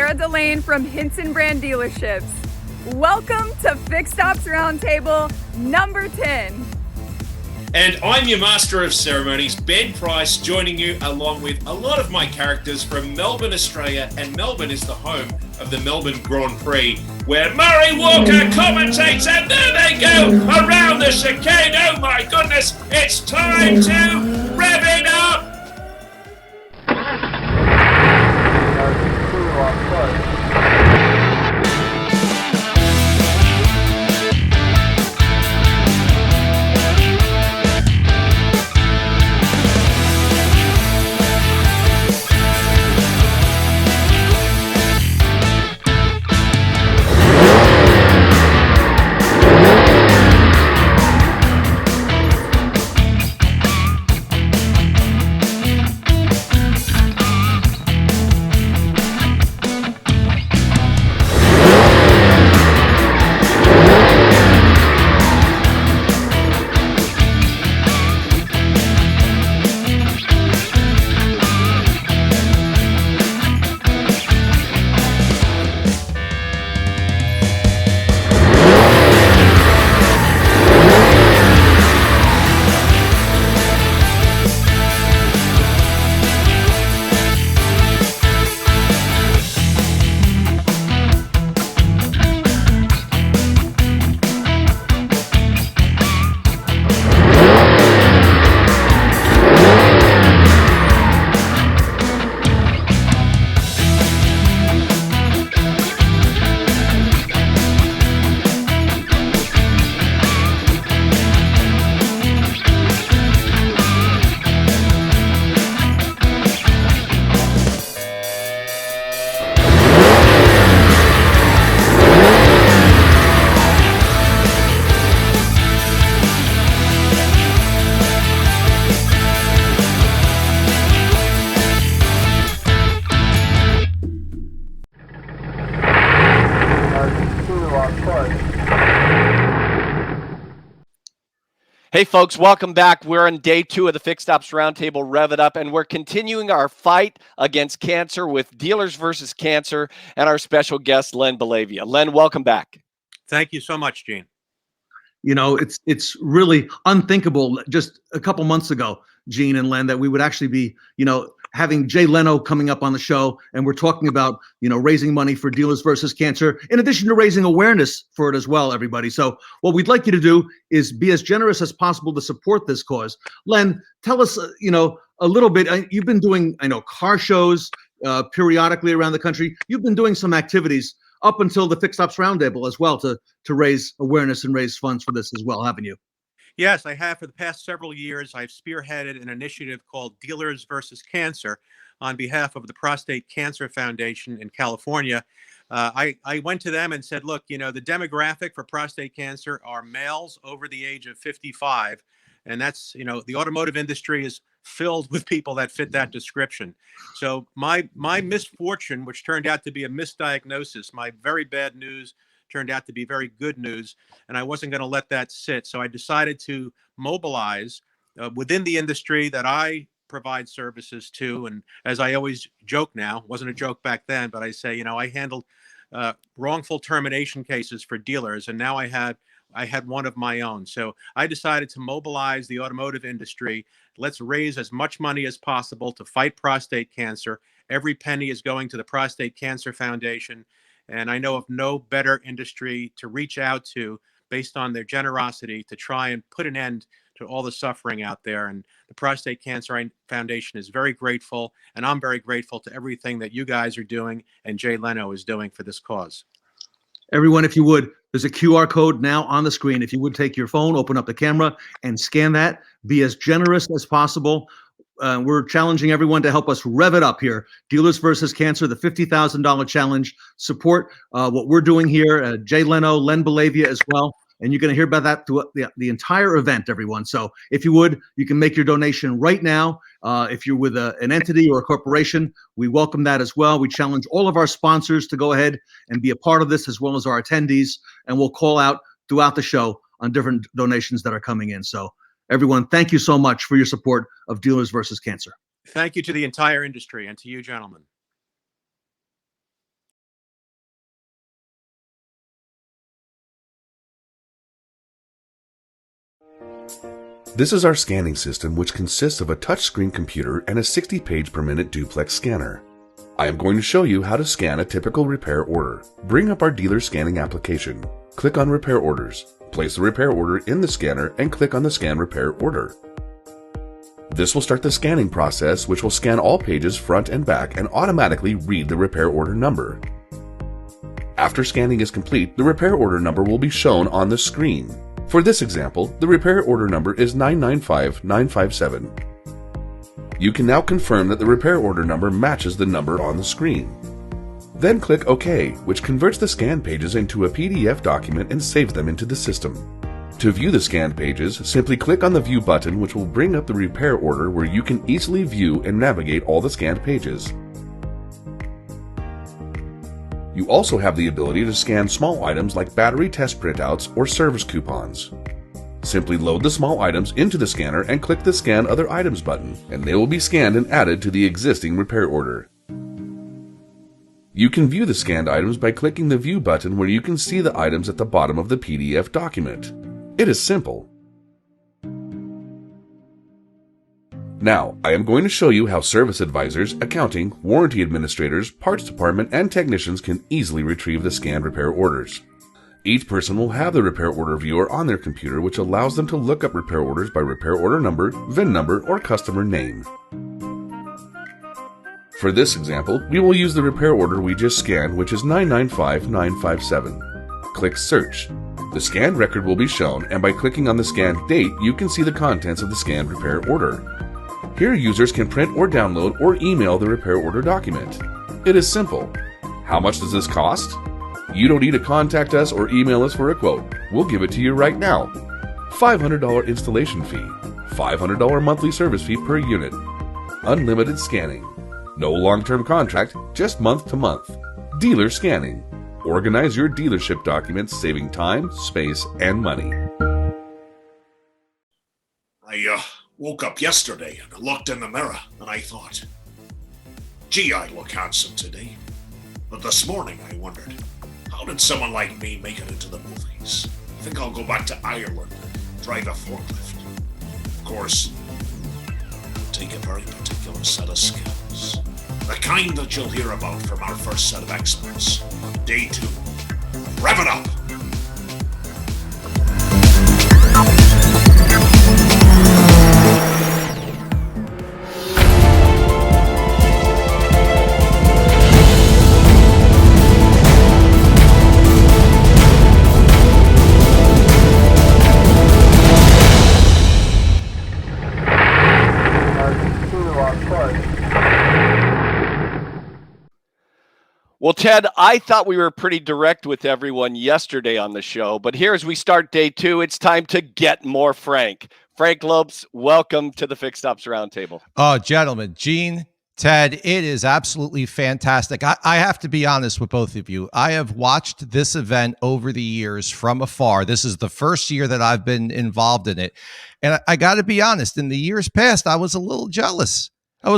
DeLaine from Henson Brand Dealerships. Welcome to Fixed Ops Roundtable number 10. And I'm your Master of Ceremonies, Ben Price, joining you along with a lot of my characters from Melbourne, Australia, and Melbourne is the home of the Melbourne Grand Prix, where Murray Walker commentates, and there they go, around the chicane. Oh my goodness, it's time to rev it up! Hey folks, welcome back. We're on day 2 of the Fixed Ops Roundtable, Rev It Up, and we're continuing our fight against cancer with Dealers versus Cancer and our special guest, Len Belavia. Len, welcome back. Thank you so much, Gene. You know, it's really unthinkable just a couple months ago, Gene and Len, that we would actually be, having Jay Leno coming up on the show, and we're talking about, raising money for Dealers versus Cancer, in addition to raising awareness for it as well, everybody. So what we'd like you to do is be as generous as possible to support this cause. Len, tell us, a little bit. You've been doing, car shows periodically around the country. You've been doing some activities up until the Fixed Ops Roundtable as well to raise awareness and raise funds for this as well, haven't you? Yes, I have. For the past several years, I've spearheaded an initiative called Dealers versus Cancer on behalf of the Prostate Cancer Foundation in California. I went to them and said, look, the demographic for prostate cancer are males over the age of 55. And that's, the automotive industry is filled with people that fit that description. So my misfortune, which turned out to be a misdiagnosis, my very bad news turned out to be very good news, and I wasn't going to let that sit. So I decided to mobilize within the industry that I provide services to. And as I always joke now, wasn't a joke back then, but I say, I handled wrongful termination cases for dealers, and now I had one of my own. So I decided to mobilize the automotive industry. Let's raise as much money as possible to fight prostate cancer. Every penny is going to the Prostate Cancer Foundation. And I know of no better industry to reach out to based on their generosity to try and put an end to all the suffering out there. And the Prostate Cancer Foundation is very grateful. And I'm very grateful to everything that you guys are doing and Jay Leno is doing for this cause. Everyone, if you would, there's a QR code now on the screen. If you would take your phone, open up the camera and scan that. Be as generous as possible. We're challenging everyone to help us rev it up here. Dealers versus Cancer, the $50,000 challenge. Support what we're doing here. Jay Leno, Len Belavia as well. And you're going to hear about that throughout the entire event, everyone. So if you would, you can make your donation right now. If you're with an entity or a corporation, we welcome that as well. We challenge all of our sponsors to go ahead and be a part of this, as well as our attendees. And we'll call out throughout the show on different donations that are coming in. So everyone, thank you so much for your support of Dealers versus Cancer. Thank you to the entire industry and to you, gentlemen. This is our scanning system, which consists of a touchscreen computer and a 60-page per minute duplex scanner. I am going to show you how to scan a typical repair order. Bring up our dealer scanning application. Click on Repair Orders. Place the repair order in the scanner and click on the Scan Repair Order. This will start the scanning process, which will scan all pages front and back and automatically read the repair order number. After scanning is complete, the repair order number will be shown on the screen. For this example, the repair order number is 995957. You can now confirm that the repair order number matches the number on the screen. Then click OK, which converts the scanned pages into a PDF document and saves them into the system. To view the scanned pages, simply click on the View button, which will bring up the repair order where you can easily view and navigate all the scanned pages. You also have the ability to scan small items like battery test printouts or service coupons. Simply load the small items into the scanner and click the Scan Other Items button, and they will be scanned and added to the existing repair order. You can view the scanned items by clicking the View button where you can see the items at the bottom of the PDF document. It is simple. Now, I am going to show you how service advisors, accounting, warranty administrators, parts department, and technicians can easily retrieve the scanned repair orders. Each person will have the repair order viewer on their computer, which allows them to look up repair orders by repair order number, VIN number, or customer name. For this example, we will use the repair order we just scanned, which is 995957. Click Search. The scanned record will be shown, and by clicking on the scanned date, you can see the contents of the scanned repair order. Here, users can print or download or email the repair order document. It is simple. How much does this cost? You don't need to contact us or email us for a quote. We'll give it to you right now. $500 installation fee. $500 monthly service fee per unit. Unlimited scanning. No long-term contract, just month to month. Dealer scanning. Organize your dealership documents, saving time, space, and money. I woke up yesterday and I looked in the mirror and I thought, gee, I look handsome today. But this morning I wondered, how did someone like me make it into the movies? I think I'll go back to Ireland and drive a forklift. Of course, it'll take a very particular set of skills. The kind that you'll hear about from our first set of experts. Day 2. Rev it up! Well, Ted, I thought we were pretty direct with everyone yesterday on the show, but here as we start day 2, it's time to get more frank. Frank Lopes, welcome to the Fixed Ops Roundtable. Oh, gentlemen, Gene, Ted, it is absolutely fantastic. I have to be honest with both of you. I have watched this event over the years from afar. This is the first year that I've been involved in it. And I got to be honest, in the years past, I was a little jealous. I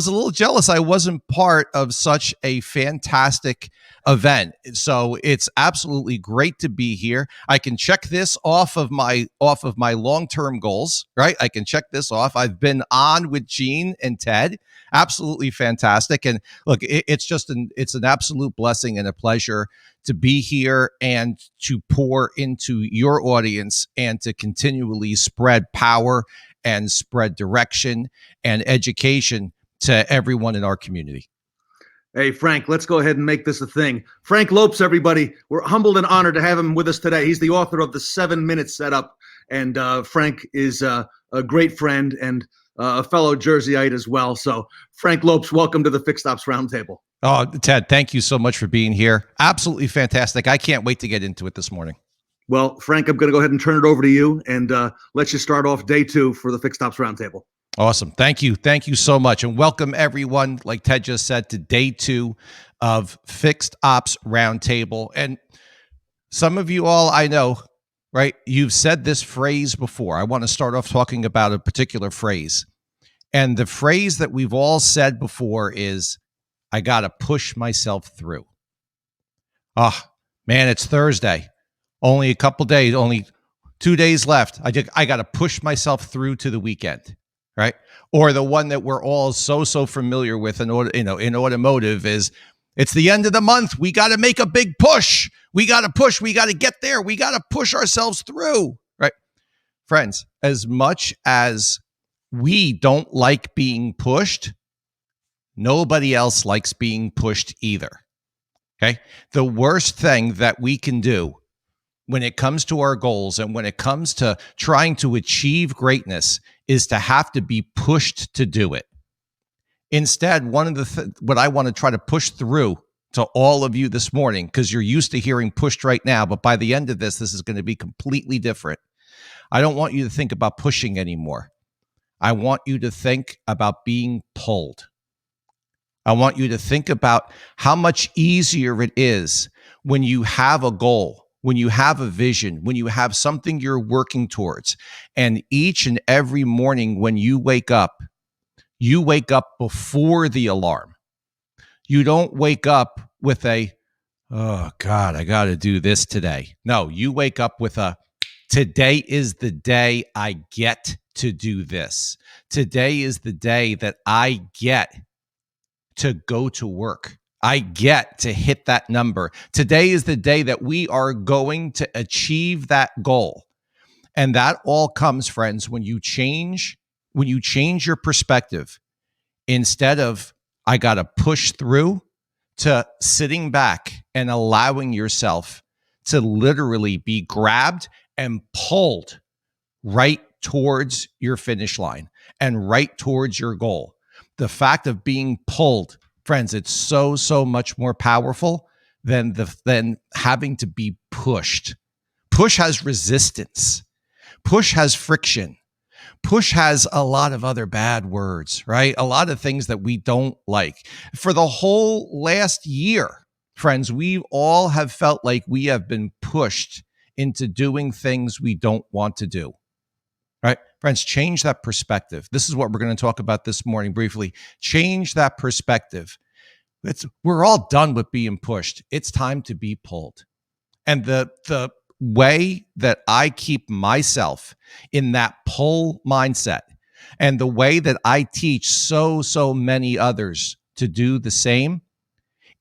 wasn't part of such a fantastic event. So it's absolutely great to be here. I can check this off of my long-term goals, right? I can check this off. I've been on with Gene and Ted. Absolutely fantastic. And look, it's an absolute blessing and a pleasure to be here and to pour into your audience and to continually spread power and spread direction and education to everyone in our community. Hey, Frank, let's go ahead and make this a thing. Frank Lopes, everybody. We're humbled and honored to have him with us today. He's the author of the 7-Minute Setup. And Frank is a great friend and a fellow Jerseyite as well. So, Frank Lopes, welcome to the Fixed Ops Roundtable. Oh, Ted, thank you so much for being here. Absolutely fantastic. I can't wait to get into it this morning. Well, Frank, I'm going to go ahead and turn it over to you and let you start off day 2 for the Fixed Ops Roundtable. Awesome. Thank you. Thank you so much. And welcome everyone, like Ted just said, to day 2 of Fixed Ops Roundtable. And some of you all I know, right? You've said this phrase before. I want to start off talking about a particular phrase. And the phrase that we've all said before is, I got to push myself through. Oh, man, it's Thursday. Only a couple days, only 2 days left. I got to push myself through to the weekend, right? Or the one that we're all so familiar with in automotive is, it's the end of the month. We got to make a big push. We got to push. We got to get there. We got to push ourselves through, right? Friends, as much as we don't like being pushed, nobody else likes being pushed either. Okay? The worst thing that we can do when it comes to our goals and when it comes to trying to achieve greatness is to have to be pushed to do it. Instead, one of the what I want to try to push through to all of you this morning, because you're used to hearing pushed right now, but by the end of this is going to be completely different. I don't want you to think about pushing anymore. I want you to think about being pulled. I want you to think about how much easier it is when you have a goal, when you have a vision, when you have something you're working towards. And each and every morning when you wake up before the alarm. You don't wake up with a, oh God, I got to do this today. No, you wake up with a, today is the day I get to do this. Today is the day that I get to go to work. I get to hit that number. Today is the day that we are going to achieve that goal. And that all comes, friends, when you change your perspective. Instead of, I got to push through, to sitting back and allowing yourself to literally be grabbed and pulled right towards your finish line and right towards your goal. The fact of being pulled, friends, it's so much more powerful than having to be pushed. Push has resistance. Push has friction. Push has a lot of other bad words, right? A lot of things that we don't like. For the whole last year, friends, we all have felt like we have been pushed into doing things we don't want to do, right? Friends, change that perspective. This is what we're going to talk about this morning briefly. Change that perspective. We're all done with being pushed. It's time to be pulled. And the way that I keep myself in that pull mindset and the way that I teach so many others to do the same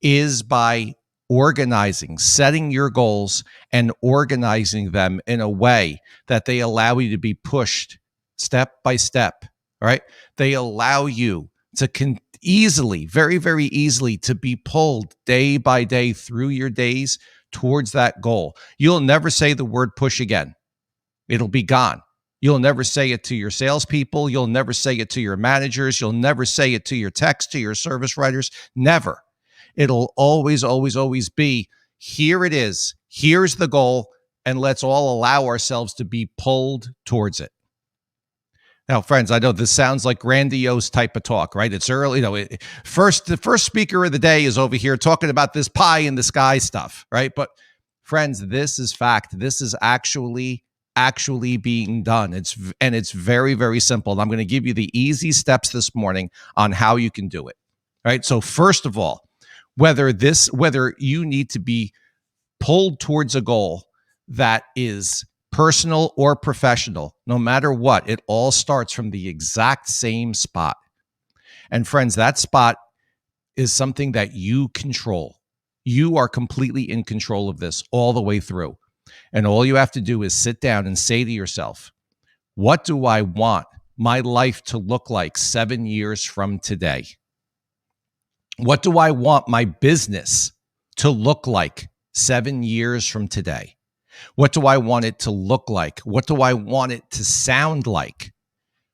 is by organizing, setting your goals and organizing them in a way that they allow you to be pushed step by step, right? They allow you to easily, very easily to be pulled day by day through your days towards that goal. You'll never say the word push again. It'll be gone. You'll never say it to your salespeople. You'll never say it to your managers. You'll never say it to your techs, to your service writers. Never. It'll always be, here it is. Here's the goal. And let's all allow ourselves to be pulled towards it. Now, friends, I know this sounds like grandiose type of talk, right? It's early, the first speaker of the day is over here talking about this pie in the sky stuff, right? But friends, this is fact. This is actually being done. It's very simple. And I'm going to give you the easy steps this morning on how you can do it, right? So first of all, whether you need to be pulled towards a goal that is personal or professional, no matter what, it all starts from the exact same spot. And friends, that spot is something that you control. You are completely in control of this all the way through. And all you have to do is sit down and say to yourself, what do I want my life to look like 7 years from today? What do I want my business to look like 7 years from today? What do I want it to look like? What do I want it to sound like?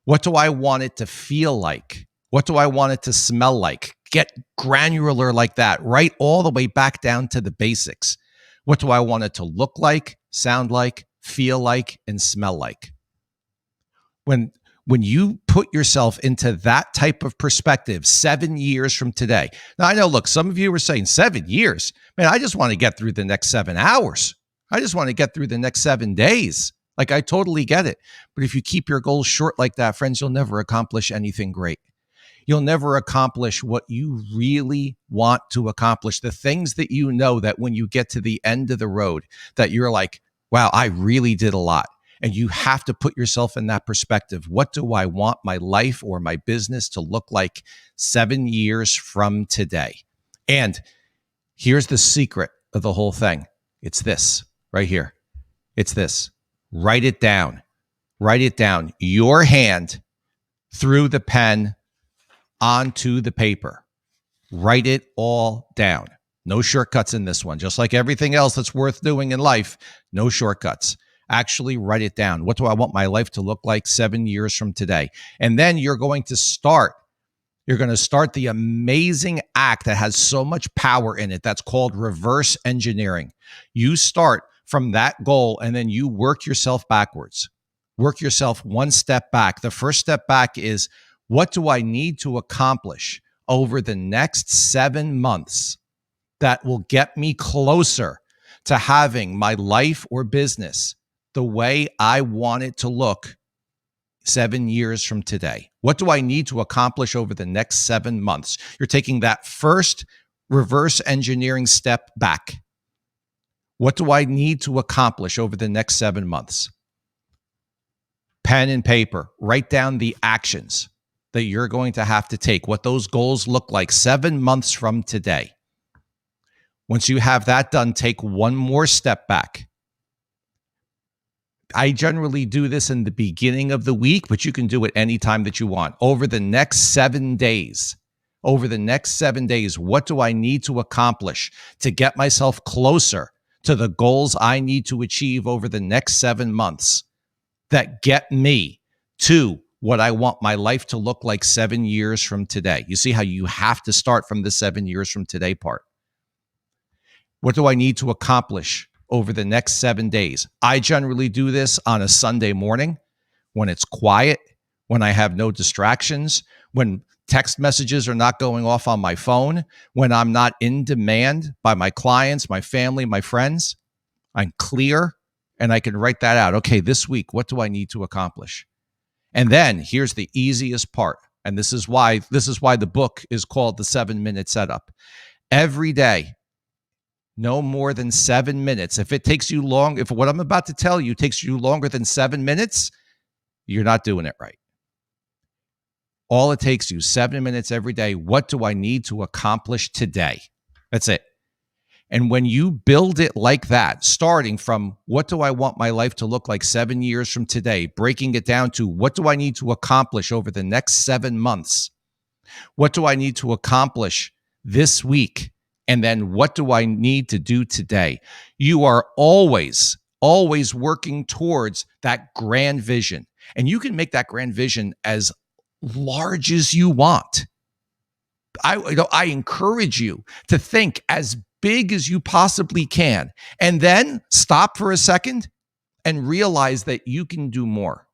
What do I want it to feel like? What do I want it to smell like? Get granular like that, right all the way back down to the basics. What do I want it to look like, sound like, feel like, and smell like? When you put yourself into that type of perspective 7 years from today. Now, I know, look, some of you are saying 7 years. Man, I just want to get through the next 7 hours. I just want to get through the next 7 days. Like, I totally get it. But if you keep your goals short like that, friends, you'll never accomplish anything great. You'll never accomplish what you really want to accomplish. The things that you know that when you get to the end of the road, that you're like, wow, I really did a lot. And you have to put yourself in that perspective. What do I want my life or my business to look like 7 years from today? And here's the secret of the whole thing. It's this right here. It's this. Write it down. Write it down. Your hand through the pen onto the paper. Write it all down. No shortcuts in this one. Just like everything else that's worth doing in life, no shortcuts. Actually write it down. What do I want my life to look like 7 years from today? And then you're going to start the amazing act that has so much power in it. That's called reverse engineering. You start from that goal and then you work yourself backwards. Work yourself one step back. The first step back is, what do I need to accomplish over the next 7 months that will get me closer to having my life or business the way I want it to look 7 years from today? What do I need to accomplish over the next 7 months? You're taking that first reverse engineering step back. What do I need to accomplish over the next 7 months? Pen and paper, write down the actions that you're going to have to take, what those goals look like 7 months from today. Once you have that done, take one more step back. I generally do this in the beginning of the week, but you can do it anytime that you want. Over the next 7 days, what do I need to accomplish to get myself closer to the goals I need to achieve over the next 7 months that get me to what I want my life to look like 7 years from today? You see how you have to start from the 7 years from today part. What do I need to accomplish over the next 7 days? I generally do this on a Sunday morning when it's quiet, when I have no distractions, when text messages are not going off on my phone, when I'm not in demand by my clients, my family, my friends. I'm clear and I can write that out. Okay, this week, what do I need to accomplish? And then here's the easiest part. And this is why the book is called The 7-Minute Setup. Every day, no more than 7 minutes. If what I'm about to tell you takes you longer than 7 minutes, you're not doing it right. All it takes you 7 minutes every day. What do I need to accomplish today? That's it. And when you build it like that, starting from what do I want my life to look like 7 years from today, breaking it down to what do I need to accomplish over the next 7 months? What do I need to accomplish this week? And then what do I need to do today? You are always working towards that grand vision. And you can make that grand vision as large as you want. I encourage you to think as big as you possibly can, and then stop for a second and realize that you can do more,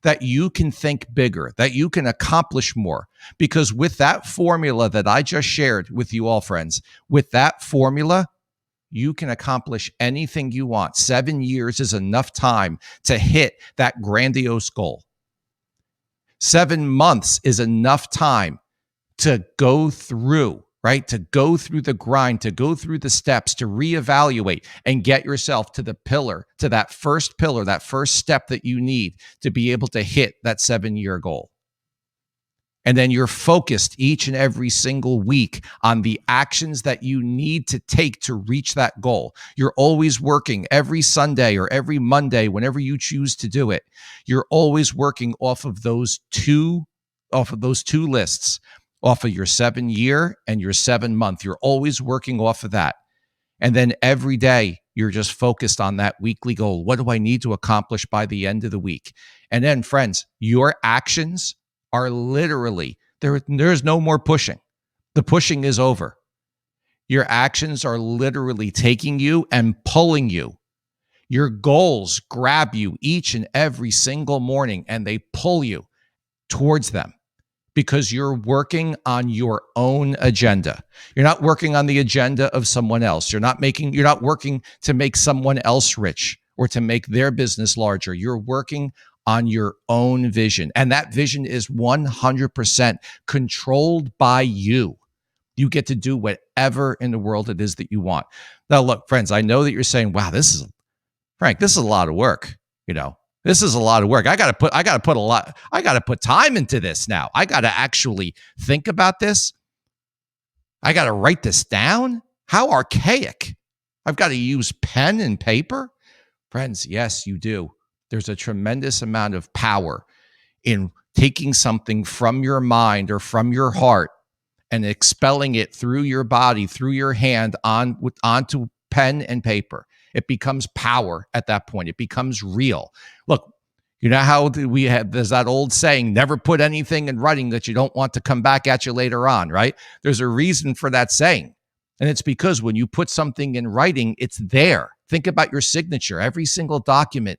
that you can think bigger, that you can accomplish more. Because with that formula that I just shared with you all, friends, with that formula, you can accomplish anything you want. 7 years is enough time to hit that grandiose goal. 7 months is enough time to go through, right? To go through the grind, to go through the steps, to reevaluate and get yourself to the pillar, to that first pillar, that first step that you need to be able to hit that 7-year goal. And then you're focused each and every single week on the actions that you need to take to reach that goal. You're always working every Sunday or every Monday, whenever you choose to do it. You're always working off of those two lists, off of your 7-year and your 7-month. You're always working off of that. And then every day you're just focused on that weekly goal. What do I need to accomplish by the end of the week? And then, friends, your actions are literally, there's no more pushing. The pushing is over. Your actions are literally taking you and pulling you. Your goals grab you each and every single morning and they pull you towards them because you're working on your own agenda. You're not working on the agenda of someone else. You're not working to make someone else rich or to make their business larger. You're working on your own vision. And that vision is 100% controlled by you. You get to do whatever in the world it is that you want. Now, look, friends, I know that you're saying, wow, Frank, this is a lot of work. This is a lot of work. I got to put time into this now. I got to actually think about this. I got to write this down. How archaic. I've got to use pen and paper. Friends, yes, you do. There's a tremendous amount of power in taking something from your mind or from your heart and expelling it through your body, through your hand onto pen and paper. It becomes power at that point. It becomes real. Look, you know how there's that old saying, never put anything in writing that you don't want to come back at you later on, right? There's a reason for that saying. And it's because when you put something in writing, it's there. Think about your signature. Every single document,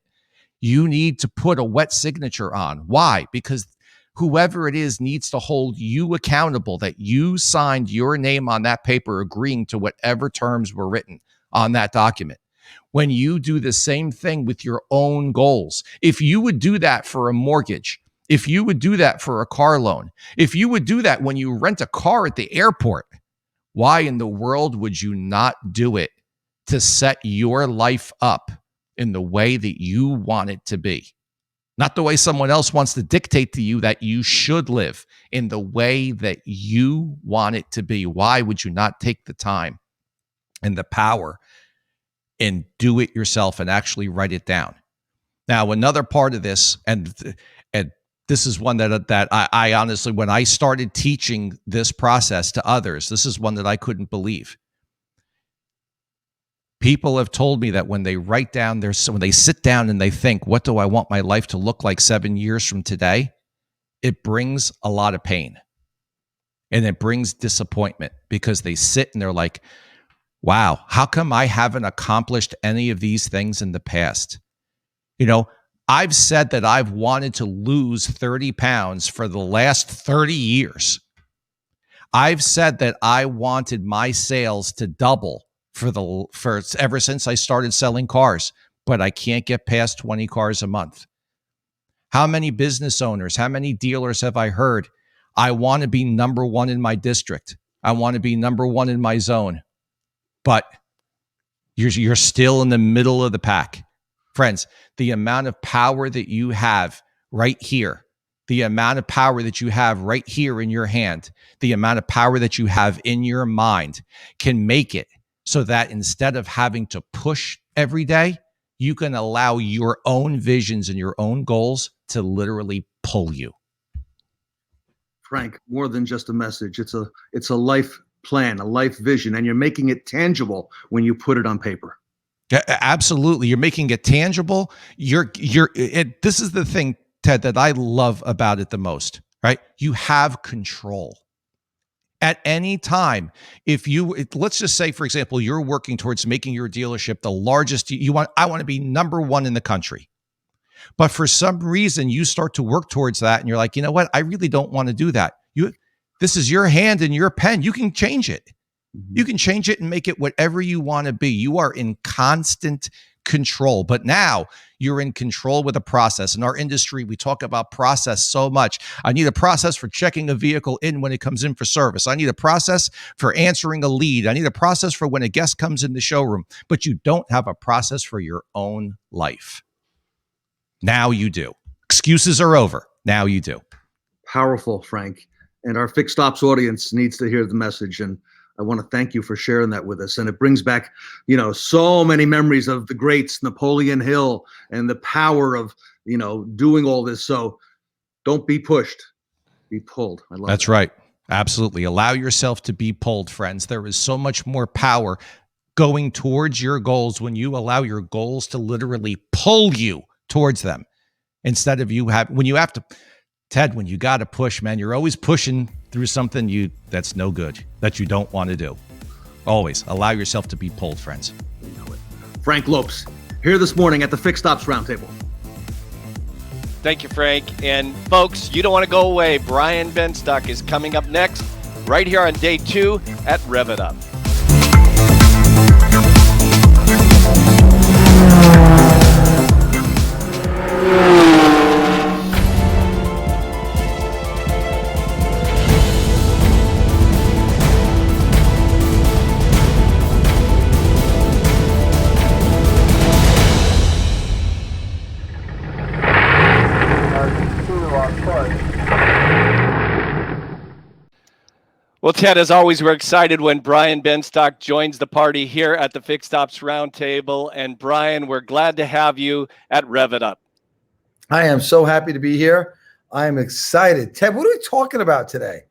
you need to put a wet signature on. Why? Because whoever it is needs to hold you accountable that you signed your name on that paper agreeing to whatever terms were written on that document. When you do the same thing with your own goals, if you would do that for a mortgage, if you would do that for a car loan, if you would do that when you rent a car at the airport, why in the world would you not do it to set your life up in the way that you want it to be? Not the way someone else wants to dictate to you that you should live, in the way that you want it to be. Why would you not take the time and the power and do it yourself and actually write it down? Now, another part of this, and this is one that I honestly, when I started teaching this process to others, this is one that I couldn't believe. People have told me that when they write down when they sit down and they think, what do I want my life to look like 7 years from today? It brings a lot of pain. And it brings disappointment, because they sit and they're like, wow, how come I haven't accomplished any of these things in the past? You know, I've said that I've wanted to lose 30 pounds for the last 30 years. I've said that I wanted my sales to double for ever since I started selling cars, but I can't get past 20 cars a month. How many business owners, how many dealers have I heard? I want to be number one in my district. I want to be number one in my zone. But you're still in the middle of the pack. Friends, the amount of power that you have right here, the amount of power that you have right here in your hand, the amount of power that you have in your mind can make it so that instead of having to push every day, you can allow your own visions and your own goals to literally pull you. Frank, more than just a message. It's a life plan, a life vision, and you're making it tangible when you put it on paper. Absolutely. You're making it tangible. This is the thing, Ted, that I love about it the most, right? You have control. At any time, let's just say, for example, you're working towards making your dealership the largest. I want to be number one in the country. But for some reason, you start to work towards that, and you're like, you know what? I really don't want to do that. This is your hand and your pen. You can change it. You can change it and make it whatever you want to be. You are in constant control. But now you're in control with a process. In our industry, we talk about process so much. I need a process for checking a vehicle in when it comes in for service. I need a process for answering a lead. I need a process for when a guest comes in the showroom. But you don't have a process for your own life. Now you do. Excuses are over. Now you do. Powerful, Frank. And our Fixed Ops audience needs to hear the message. And I want to thank you for sharing that with us. And it brings back, so many memories of the greats, Napoleon Hill, and the power of, doing all this. So don't be pushed, be pulled. I love That's that. right. Absolutely. Allow yourself to be pulled, friends. There is so much more power going towards your goals when you allow your goals to literally pull you towards them, instead of when you have to, Ted, when you got to push, man, you're always pushing through something that's no good, that you don't want to do. Always allow yourself to be pulled, friends. Frank Lopes, here this morning at the Fixed Ops Roundtable. Thank you, Frank. And folks, you don't want to go away. Brian Benstock is coming up next, right here on day 2 at Rev It Up. Well, Ted, as always, we're excited when Brian Benstock joins the party here at the Fixed Ops Roundtable. And Brian, we're glad to have you at Rev It Up. I am so happy to be here. I am excited. Ted, what are we talking about today?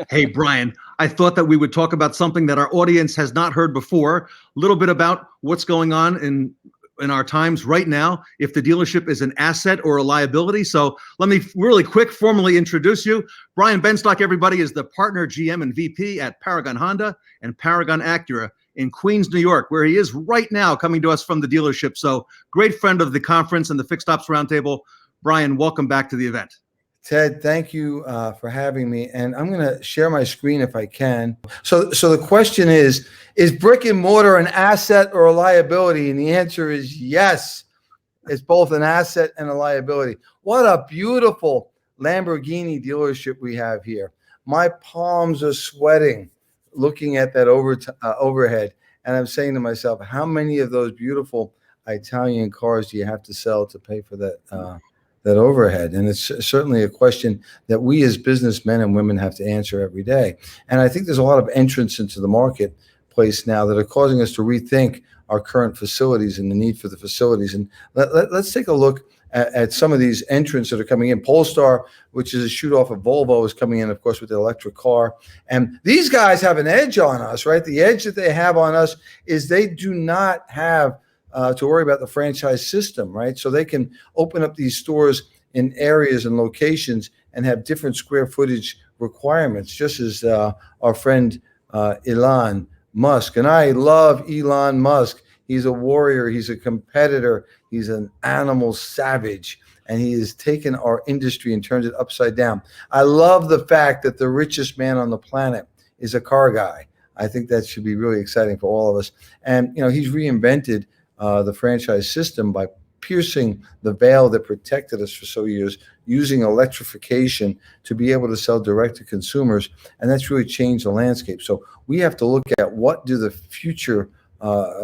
Hey, Brian, I thought that we would talk about something that our audience has not heard before, a little bit about what's going on in our times right now, if the dealership is an asset or a liability. So let me really quick formally introduce you. Brian Benstock, everybody, is the partner GM and VP at Paragon Honda and Paragon Acura in Queens, New York, where he is right now coming to us from the dealership. So great friend of the conference and the Fixed Ops Roundtable. Brian, welcome back to the event. Ted, thank you for having me. And I'm going to share my screen if I can. So the question is brick and mortar an asset or a liability? And the answer is yes. It's both an asset and a liability. What a beautiful Lamborghini dealership we have here. My palms are sweating looking at that overhead. And I'm saying to myself, how many of those beautiful Italian cars do you have to sell to pay for that overhead? And it's certainly a question that we as businessmen and women have to answer every day. And I think there's a lot of entrants into the marketplace now that are causing us to rethink our current facilities and the need for the facilities. And let's take a look at some of these entrants that are coming in. Polestar, which is a shoot off of Volvo, is coming in, of course, with the electric car. And these guys have an edge on us, right? The edge that they have on us is they do not have to worry about the franchise system, right? So they can open up these stores in areas and locations and have different square footage requirements, just as our friend Elon Musk. And I love Elon Musk. He's a warrior. He's a competitor. He's an animal savage. And he has taken our industry and turned it upside down. I love the fact that the richest man on the planet is a car guy. I think that should be really exciting for all of us. And, you know, he's reinvented the franchise system by piercing the veil that protected us for so years, using electrification to be able to sell direct to consumers. And that's really changed the landscape. So we have to look at what do the future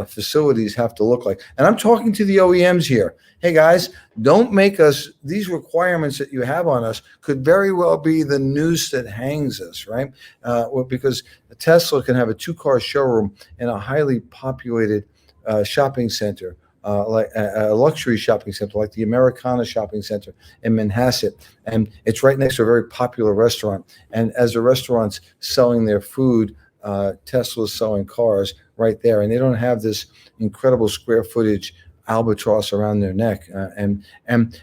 facilities have to look like. And I'm talking to the OEMs here. Hey guys, don't make us, these requirements that you have on us could very well be the noose that hangs us, right? Because Tesla can have a 2-car showroom in a highly populated shopping center, like a luxury shopping center, like the Americana shopping center in Manhasset. And it's right next to a very popular restaurant. And as the restaurant's selling their food, Tesla's selling cars right there. And they don't have this incredible square footage albatross around their neck. And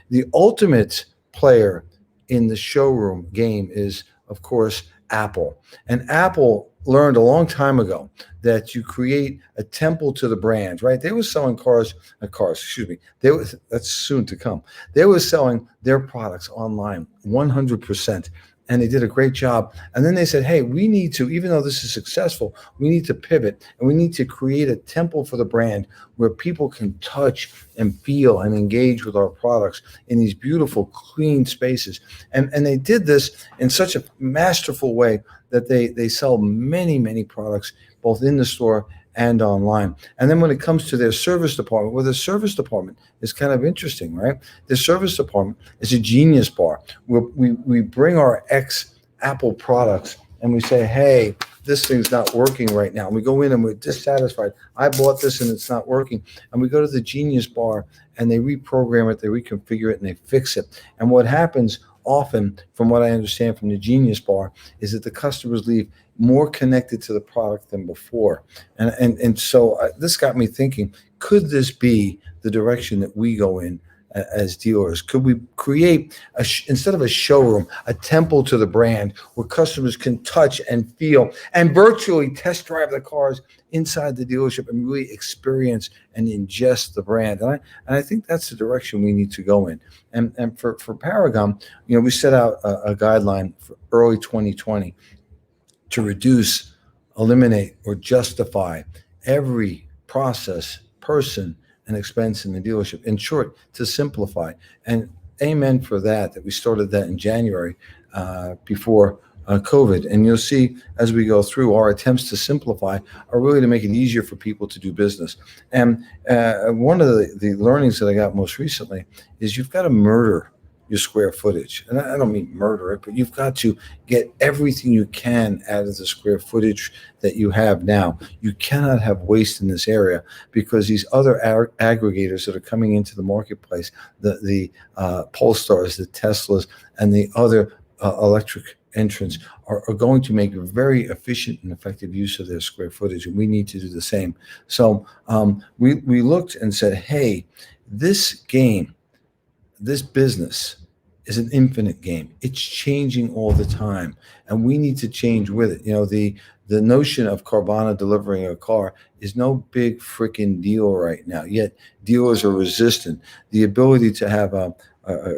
the ultimate player in the showroom game is, of course, Apple. And Apple learned a long time ago that you create a temple to the brand, right? They were selling that's soon to come. They were selling their products online 100%. And they did a great job. And then they said, hey, we need to, even though this is successful, we need to pivot and we need to create a temple for the brand where people can touch and feel and engage with our products in these beautiful, clean spaces. And they did this in such a masterful way that they sell many, many products, both in the store and online. And then when it comes to their service department, well, the service department is kind of interesting, right? The service department is a genius bar where we bring our ex-Apple products and we say, hey, this thing's not working right now. And we go in and we're dissatisfied. I bought this and it's not working. And we go to the genius bar and they reprogram it, they reconfigure it, and they fix it. And what happens often, from what I understand from the genius bar, is that the customers leave more connected to the product than before. And so this got me thinking, could this be the direction that we go in as dealers? Could we create, instead of a showroom, a temple to the brand where customers can touch and feel and virtually test drive the cars inside the dealership and really experience and ingest the brand? And I think that's the direction we need to go in. And for Paragon, you know, we set out a guideline for early 2020 to reduce, eliminate, or justify every process, person, and expense in the dealership. In short, to simplify. And amen for that we started that in January before COVID. And you'll see as we go through, our attempts to simplify are really to make it easier for people to do business. And one of the learnings that I got most recently is you've got to murder your square footage. And I don't mean murder it, but you've got to get everything you can out of the square footage that you have now. You cannot have waste in this area because these other aggregators that are coming into the marketplace, the Polestars, the Teslas, and the other electric entrants are going to make very efficient and effective use of their square footage, and we need to do the same. So we looked and said, hey, this game, this business is an infinite game. It's changing all the time, and we need to change with it. You know, the notion of Carvana delivering a car is no big freaking deal right now, yet dealers are resistant. The ability to have a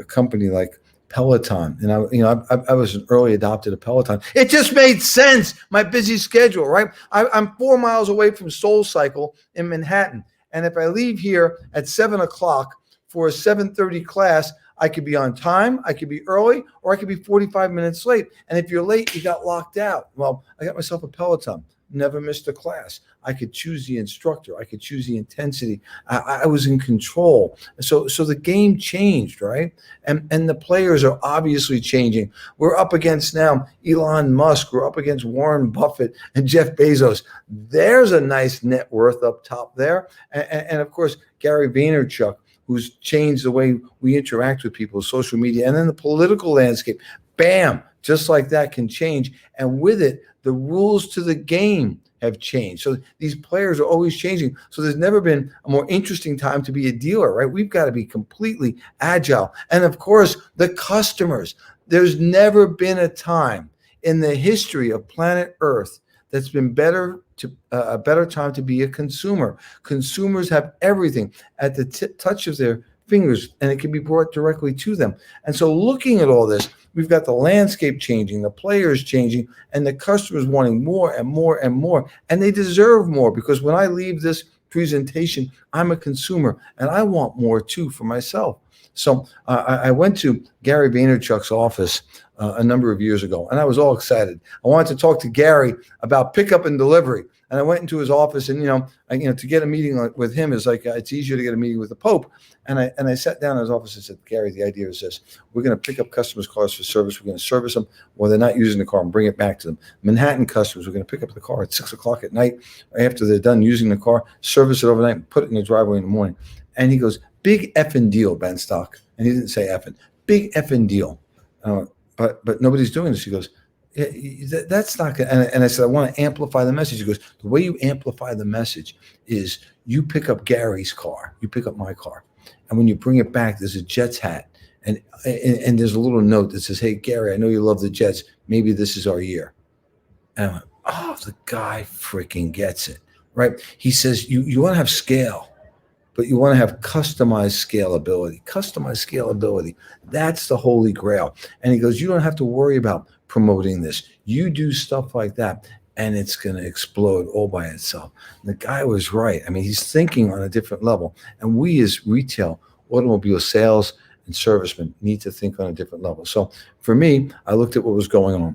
company like Peloton, and I was an early adopter of Peloton. It just made sense. My busy schedule, right? I'm 4 miles away from Soul Cycle in Manhattan, and if I leave here at 7 o'clock for a 7:30 class, I could be on time, I could be early, or I could be 45 minutes late. And if you're late, you got locked out. Well, I got myself a Peloton. Never missed a class. I could choose the instructor. I could choose the intensity. I was in control. So the game changed, right? And the players are obviously changing. We're up against now Elon Musk. We're up against Warren Buffett and Jeff Bezos. There's a nice net worth up top there. And of course, Gary Vaynerchuk, who's changed the way we interact with people, social media, and then the political landscape. Bam, just like that can change. And with it, the rules to the game have changed. So these players are always changing. So there's never been a more interesting time to be a dealer, right? We've got to be completely agile. And of course, the customers. There's never been a time in the history of planet Earth that's been a better time to be a consumer. Consumers have everything at the touch of their fingers, and it can be brought directly to them. And so looking at all this, we've got the landscape changing, the players changing, and the customers wanting more and more and more. And they deserve more, because when I leave this presentation, I'm a consumer, and I want more too for myself. So I went to Gary Vaynerchuk's office a number of years ago, and I was all excited. I wanted to talk to Gary about pickup and delivery. And I went into his office, and to get a meeting with him is like it's easier to get a meeting with the Pope. And I sat down in his office and said, Gary, the idea is this: we're going to pick up customers' cars for service. We're going to service them while they're not using the car and bring it back to them. Manhattan customers, we're going to pick up the car at 6 o'clock at night after they're done using the car, service it overnight, and put it in the driveway in the morning. And he goes, big effing deal, Ben Stock. And he didn't say effing, big effing deal. But nobody's doing this. He goes, yeah, that's not good. And I said, I want to amplify the message. He goes, the way you amplify the message is you pick up Gary's car, you pick up my car. And when you bring it back, there's a Jets hat. And there's a little note that says, hey, Gary, I know you love the Jets. Maybe this is our year. And I went, oh, the guy freaking gets it, right? He says, you want to have scale, but you want to have customized scalability. Customized scalability, that's the holy grail. And he goes, you don't have to worry about promoting this. You do stuff like that, and it's going to explode all by itself. And the guy was right. I mean, he's thinking on a different level. And we as retail, automobile sales, and servicemen need to think on a different level. So for me, I looked at what was going on.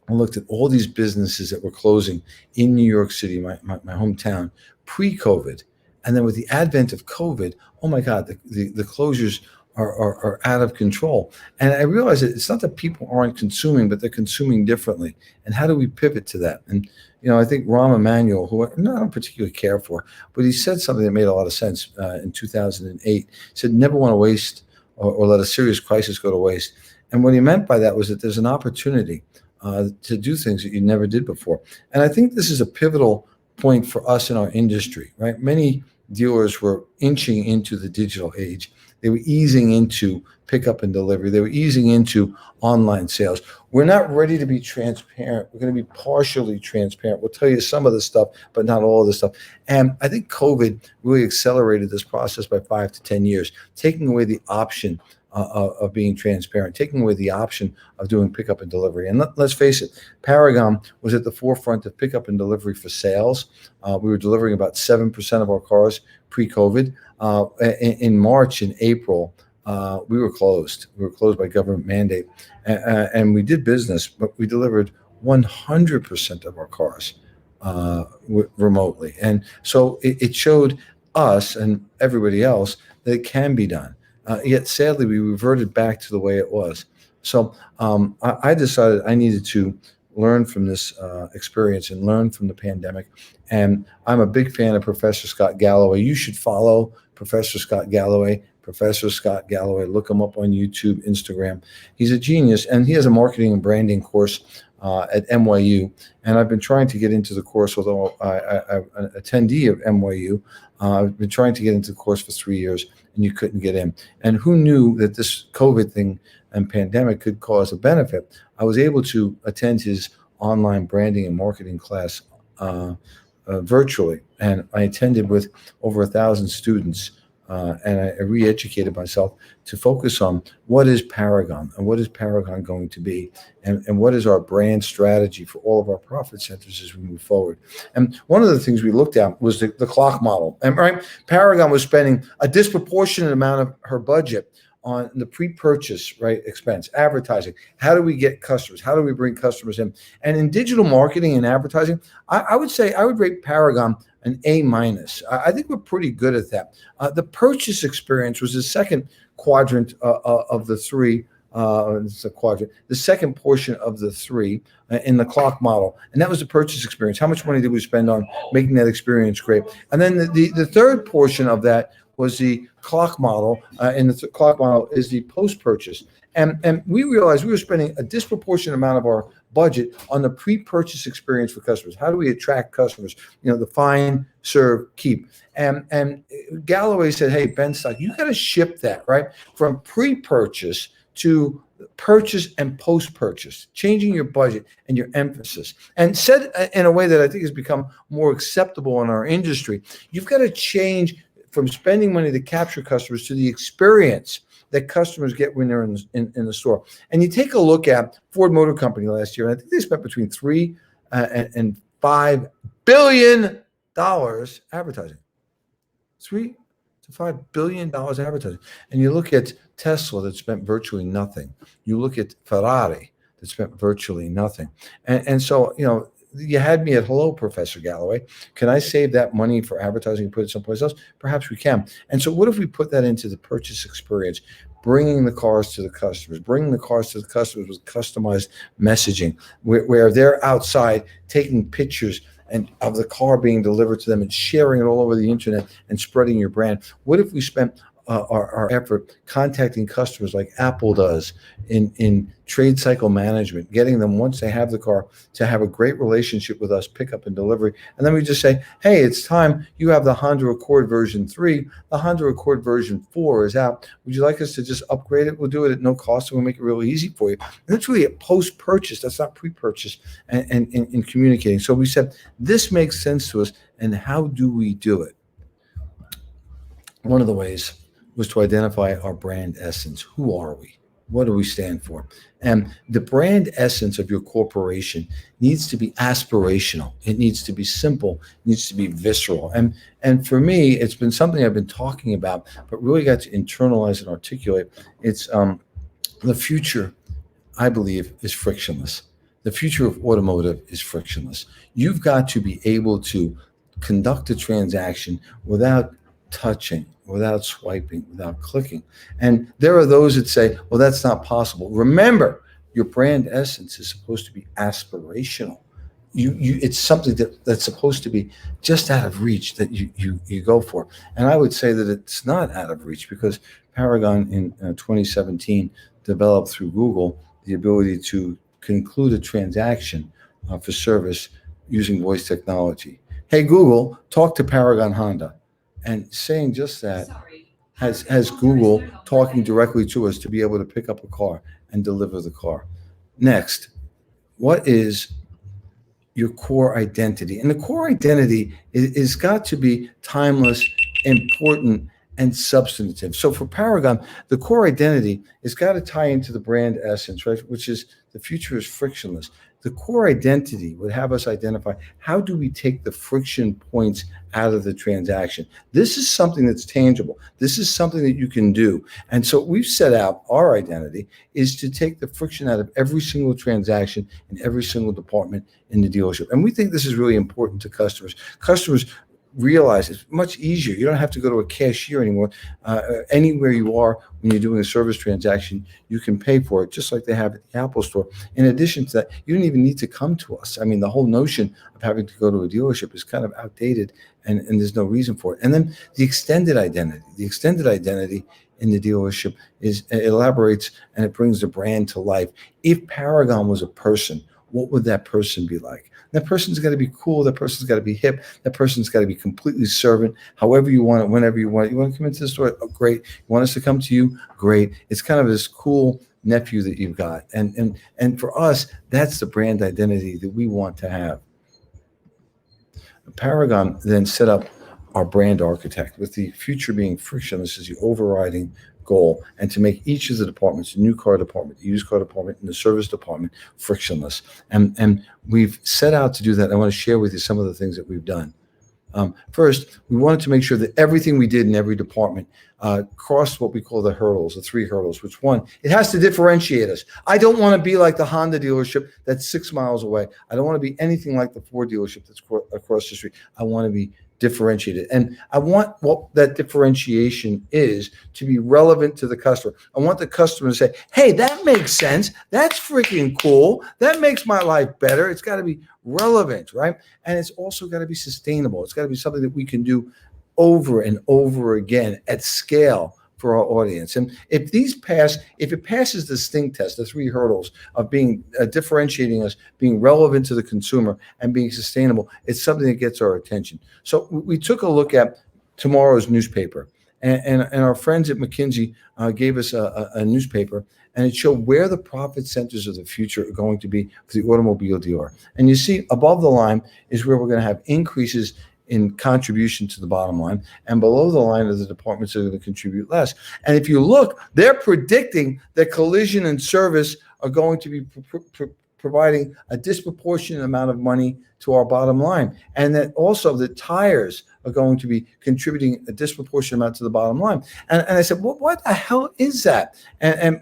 I looked at all these businesses that were closing in New York City, my hometown, pre-COVID. And then with the advent of COVID, oh my God, the closures are out of control. And I realized that it's not that people aren't consuming, but they're consuming differently. And how do we pivot to that? And, I think Rahm Emanuel, who I don't particularly care for, but he said something that made a lot of sense in 2008. He said, never want to waste or let a serious crisis go to waste. And what he meant by that was that there's an opportunity to do things that you never did before. And I think this is a pivotal point for us in our industry, right? Many dealers were inching into the digital age. They were easing into pickup and delivery. They were easing into online sales. We're not ready to be transparent. We're going to be partially transparent. We'll tell you some of the stuff, but not all of the stuff. And I think COVID really accelerated this process by 5 to 10 years, taking away the option of being transparent, taking away the option of doing pickup and delivery. And let's face it, Paragon was at the forefront of pickup and delivery for sales. We were delivering about 7% of our cars pre-COVID. In March and April, we were closed. We were closed by government mandate. And we did business, but we delivered 100% of our cars remotely. And so it showed us and everybody else that it can be done. Yet sadly, we reverted back to the way it was. So I decided I needed to learn from this experience and learn from the pandemic. And I'm a big fan of Professor Scott Galloway. You should follow Professor Scott Galloway. Professor Scott Galloway, look him up on YouTube, Instagram. He's a genius, and he has a marketing and branding course at NYU. And I've been trying to get into the course, although I'm an attendee of NYU. I've been trying to get into the course for 3 years, and you couldn't get in. And who knew that this COVID thing and pandemic could cause a benefit? I was able to attend his online branding and marketing class virtually, and I attended with over 1,000 students. And I re-educated myself to focus on what is Paragon and what is Paragon going to be, and what is our brand strategy for all of our profit centers as we move forward. And one of the things we looked at was the clock model. And right, Paragon was spending a disproportionate amount of her budget on the pre-purchase expense, advertising. How do we get customers? How do we bring customers in? And in digital marketing and advertising, I would say I would rate Paragon an A-. I think we're pretty good at that. The purchase experience was the second quadrant of the three. It's a quadrant. The second portion of the three in the clock model, and that was the purchase experience. How much money did we spend on making that experience great? And then the third portion of that was the clock model, and the clock model is the post-purchase. And we realized we were spending a disproportionate amount of our budget on the pre-purchase experience for customers. How do we attract customers? The find, serve, keep. And Galloway said, hey, Ben Stock, you got to ship that, right? From pre-purchase to purchase and post-purchase, changing your budget and your emphasis. And said in a way that I think has become more acceptable in our industry, you've got to change from spending money to capture customers to the experience that customers get when they're in the store. And you take a look at Ford Motor Company last year, and I think they spent between $3 and $5 billion advertising. $3 to $5 billion advertising. And you look at Tesla that spent virtually nothing. You look at Ferrari that spent virtually nothing. And so, you had me at hello, Professor Galloway. Can I save that money for advertising and put it someplace else? Perhaps we can. And so what if we put that into the purchase experience, bringing the cars to the customers, with customized messaging, where they're outside taking pictures and of the car being delivered to them and sharing it all over the internet and spreading your brand? What if we spent our effort contacting customers like Apple does in trade cycle management, getting them once they have the car to have a great relationship with us, pickup and delivery. And then we just say, hey, it's time. You have the Honda Accord version 3. The Honda Accord version 4 is out. Would you like us to just upgrade it? We'll do it at no cost, and we'll make it really easy for you. And that's really a post-purchase. That's not pre-purchase and in communicating. So we said, this makes sense to us, and how do we do it? One of the ways was to identify our brand essence. Who are we? What do we stand for? And the brand essence of your corporation needs to be aspirational. It needs to be simple. It needs to be visceral. And for me, it's been something I've been talking about, but really got to internalize and articulate. It's the future, I believe, is frictionless. The future of automotive is frictionless. You've got to be able to conduct a transaction without touching, without swiping, without clicking. And there are those that say, well, that's not possible. Remember, your brand essence is supposed to be aspirational. It's something that's supposed to be just out of reach that you go for. And I would say that it's not out of reach, because Paragon in 2017 developed through Google the ability to conclude a transaction for service using voice technology. Hey, Google, talk to Paragon Honda. And saying just that has Google talking directly to us to be able to pick up a car and deliver the car. Next, what is your core identity? And the core identity is got to be timeless, important, and substantive. So for Paragon, the core identity has got to tie into the brand essence, right? Which is the future is frictionless. The core identity would have us identify, how do we take the friction points out of the transaction? This is something that's tangible. This is something that you can do. And so we've set out our identity is to take the friction out of every single transaction in every single department in the dealership. And we think this is really important to customers. Customers realize it's much easier. You don't have to go to a cashier anymore. Anywhere you are when you're doing a service transaction, you can pay for it just like they have at the Apple Store. In addition to that, you don't even need to come to us. I mean, the whole notion of having to go to a dealership is kind of outdated, and there's no reason for it. And then the extended identity. The extended identity in the dealership it elaborates and it brings the brand to life. If Paragon was a person, what would that person be like? That person's got to be cool. That person's got to be hip. That person's got to be completely servant, however you want it, whenever you want it. You want to come into the store? Oh, great. You want us to come to you? Great. It's kind of this cool nephew that you've got. And for us, that's the brand identity that we want to have. Paragon then set up our brand architect with the future being frictionless as the overriding goal, and to make each of the departments, the new car department, the used car department, and the service department frictionless. And we've set out to do that. I want to share with you some of the things that we've done. First, we wanted to make sure that everything we did in every department crossed what we call the hurdles, the 3 hurdles. Which one? It has to differentiate us. I don't want to be like the Honda dealership that's 6 miles away. I don't want to be anything like the Ford dealership that's across the street. I want to be differentiated. And I want what that differentiation is to be relevant to the customer. I want the customer to say, hey, that makes sense. That's freaking cool. That makes my life better. It's got to be relevant, right? And it's also got to be sustainable. It's got to be something that we can do over and over again at scale for our audience. And if it passes the stink test, the 3 hurdles of being differentiating us, being relevant to the consumer, and being sustainable, it's something that gets our attention. So we took a look at tomorrow's newspaper, and our friends at McKinsey gave us a newspaper, and it showed where the profit centers of the future are going to be for the automobile dealer. And you see above the line is where we're going to have increases in contribution to the bottom line, and below the line are the departments that are going to contribute less. And if you look, they're predicting that collision and service are going to be providing a disproportionate amount of money to our bottom line, and that also the tires are going to be contributing a disproportionate amount to the bottom line. And I said, well, what the hell is that?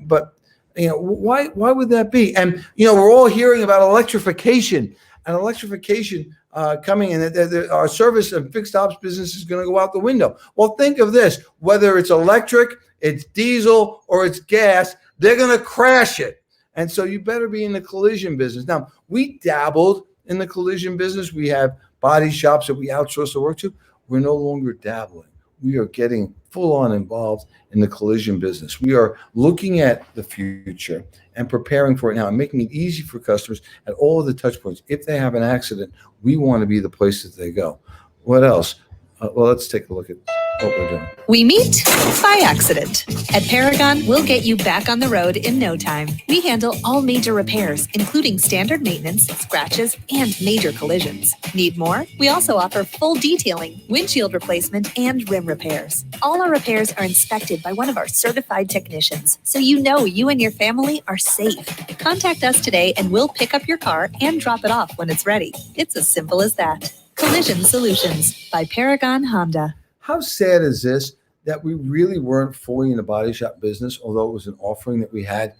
But why would that be? And we're all hearing about electrification and electrification coming in, our service and fixed ops business is going to go out the window. Well, think of this: whether it's electric, it's diesel, or it's gas, they're going to crash it. And so you better be in the collision business. Now, we dabbled in the collision business. We have body shops that we outsource the work to. We're no longer dabbling. We are getting full on involved in the collision business. We are looking at the future and preparing for it now and making it easy for customers at all of the touch points. If they have an accident, we want to be the place that they go. What else? Well, let's take a look at what we're doing. We meet by accident. At Paragon, we'll get you back on the road in no time. We handle all major repairs, including standard maintenance, scratches, and major collisions. Need more? We also offer full detailing, windshield replacement, and rim repairs. All our repairs are inspected by one of our certified technicians, so you know you and your family are safe. Contact us today and we'll pick up your car and drop it off when it's ready. It's as simple as that. Collision Solutions by Paragon Honda. How sad is this that we really weren't fully in the body shop business, although it was an offering that we had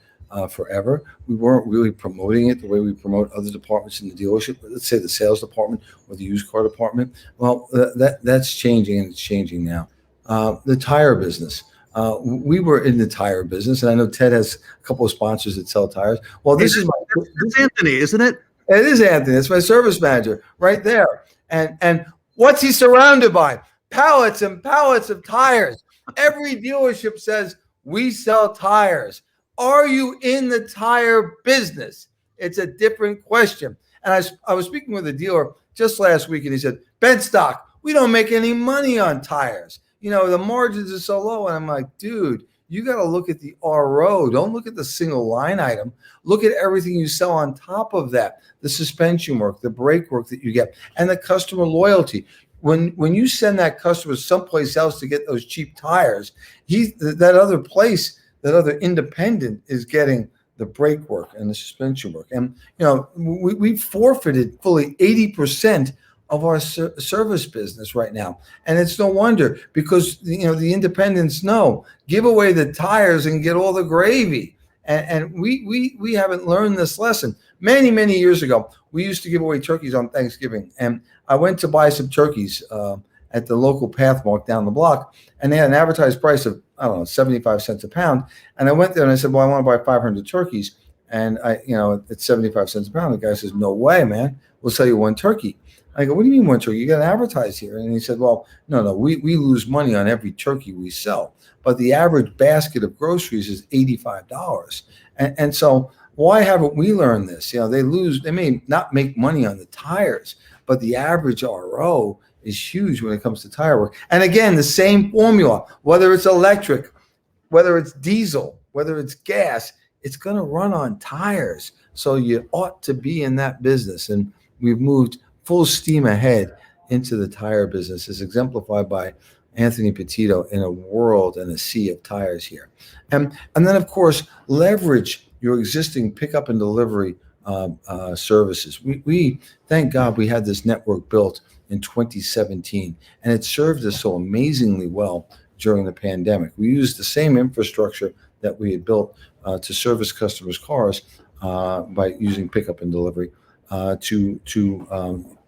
forever. We weren't really promoting it the way we promote other departments in the dealership, let's say the sales department or the used car department. Well, that's changing, and it's changing now. The tire business. We were in the tire business, and I know Ted has a couple of sponsors that sell tires. Well, this is Anthony, isn't it? It is Anthony. It's my service manager right there. And what's he surrounded by? Pallets and pallets of tires. Every dealership says, we sell tires. Are you in the tire business? It's a different question. And I was speaking with a dealer just last week, and he said, Benstock, we don't make any money on tires. The margins are so low. And I'm like, dude, you got to look at the RO. Don't look at the single line item. Look at everything you sell on top of that. The suspension work, the brake work that you get, and the customer loyalty. When you send that customer someplace else to get those cheap tires, that other independent is getting the brake work and the suspension work. And we forfeited fully 80% of our service business right now, and it's no wonder, because the independents know, give away the tires and get all the gravy. And we haven't learned this lesson. Many years ago, we used to give away turkeys on Thanksgiving, and I went to buy some turkeys, at the local Pathmark down the block, and they had an advertised price of, I don't know, 75 cents a pound. And I went there and I said, well, I want to buy 500 turkeys. And it's 75 cents a pound. The guy says, no way, man. We'll sell you one turkey. I go, what do you mean one turkey? You got to advertise here. And he said, well, no, we lose money on every turkey we sell. But the average basket of groceries is $85. And so why haven't we learned this? They may not make money on the tires, but the average RO is huge when it comes to tire work. And again, the same formula, whether it's electric, whether it's diesel, whether it's gas, it's going to run on tires. So you ought to be in that business. And we've moved full steam ahead into the tire business, as exemplified by Anthony Petito in a world and a sea of tires here. And then, of course, leverage your existing pickup and delivery services. We thank God we had this network built in 2017, and it served us so amazingly well during the pandemic. We used the same infrastructure that we had built to service customers' cars by using pickup and delivery to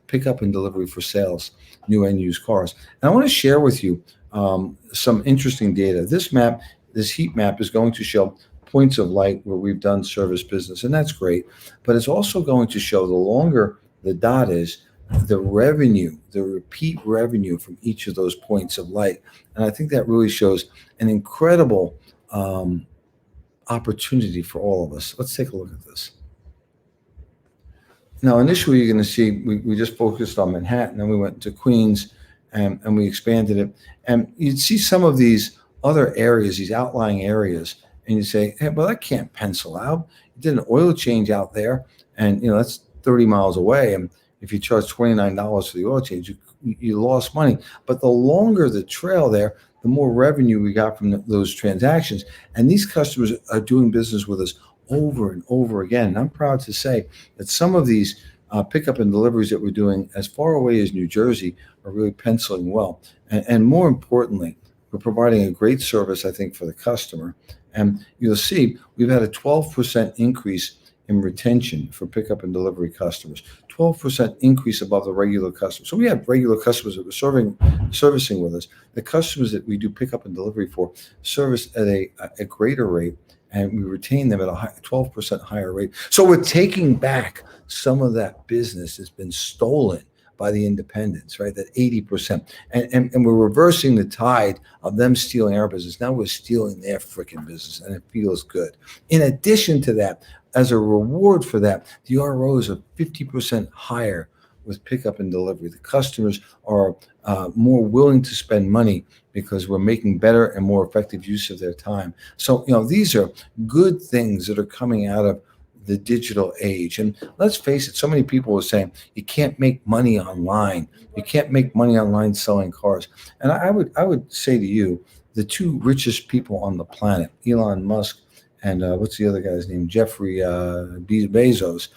pick up and delivery for sales, new and used cars. And I want to share with you some interesting data. This heat map is going to show points of light where we've done service business, and that's great. But it's also going to show, the longer the dot is, the revenue, the repeat revenue from each of those points of light. And I think that really shows an incredible opportunity for all of us. Let's take a look at this. Now, initially, you're going to see we just focused on Manhattan, and we went to Queens, and we expanded it. And you'd see some of these other areas, these outlying areas, and you say, hey, well, that can't pencil out. You did an oil change out there, and that's 30 miles away. And if you charge $29 for the oil change, you lost money. But the longer the trail there, the more revenue we got from those transactions. And these customers are doing business with us over and over again. And I'm proud to say that some of these pickup and deliveries that we're doing as far away as New Jersey are really penciling well. And more importantly, we're providing a great service, I think, for the customer. And you'll see we've had a 12% increase in retention for pickup and delivery customers, 12% increase above the regular customers. So we have regular customers that we're servicing with us. The customers that we do pickup and delivery for service at a greater rate, and we retain them at a 12% higher rate. So we're taking back some of that business that's been stolen by the independents, right? That 80%. And we're reversing the tide of them stealing our business. Now we're stealing their freaking business, and it feels good. In addition to that, as a reward for that, the ROs are 50% higher with pickup and delivery. The customers are more willing to spend money because we're making better and more effective use of their time. So, these are good things that are coming out of the digital age. And let's face it, so many people are saying you can't make money online. You can't make money online selling cars. And I would say to you, the two richest people on the planet, Elon Musk and what's the other guy's name? Jeffrey Bezos.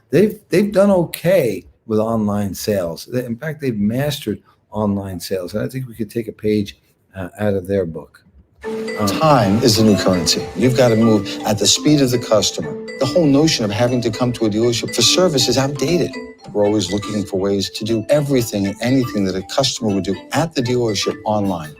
They've done okay with online sales. In fact, they've mastered online sales. And I think we could take a page out of their book. Time is the new currency. You've got to move at the speed of the customer. The whole notion of having to come to a dealership for service is outdated. We're always looking for ways to do everything and anything that a customer would do at the dealership online.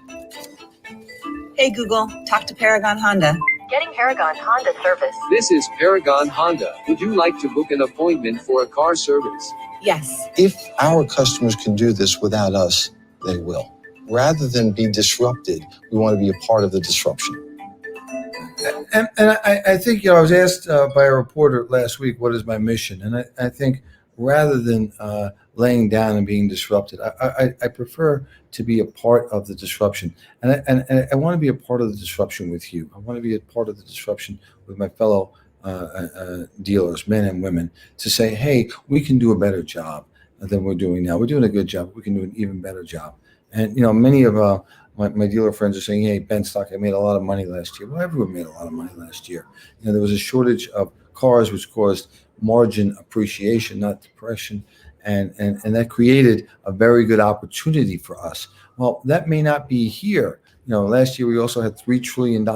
Hey, Google, talk to Paragon Honda. Getting Paragon Honda service. This is Paragon Honda. Would you like to book an appointment for a car service? Yes. If our customers can do this without us, they will. Rather than be disrupted, we want to be a part of the disruption. And I think, I was asked by a reporter last week, what is my mission? And I think rather than laying down and being disrupted, I prefer to be a part of the disruption. And I want to be a part of the disruption with you. I want to be a part of the disruption with my fellow dealers, men and women, to say, hey, we can do a better job than we're doing now. We're doing a good job. We can do an even better job. And, many of my dealer friends are saying, hey, Ben Stock, I made a lot of money last year. Well, everyone made a lot of money last year. There was a shortage of cars, which caused margin appreciation, not depression. And that created a very good opportunity for us. Well, that may not be here. Last year we also had $3 trillion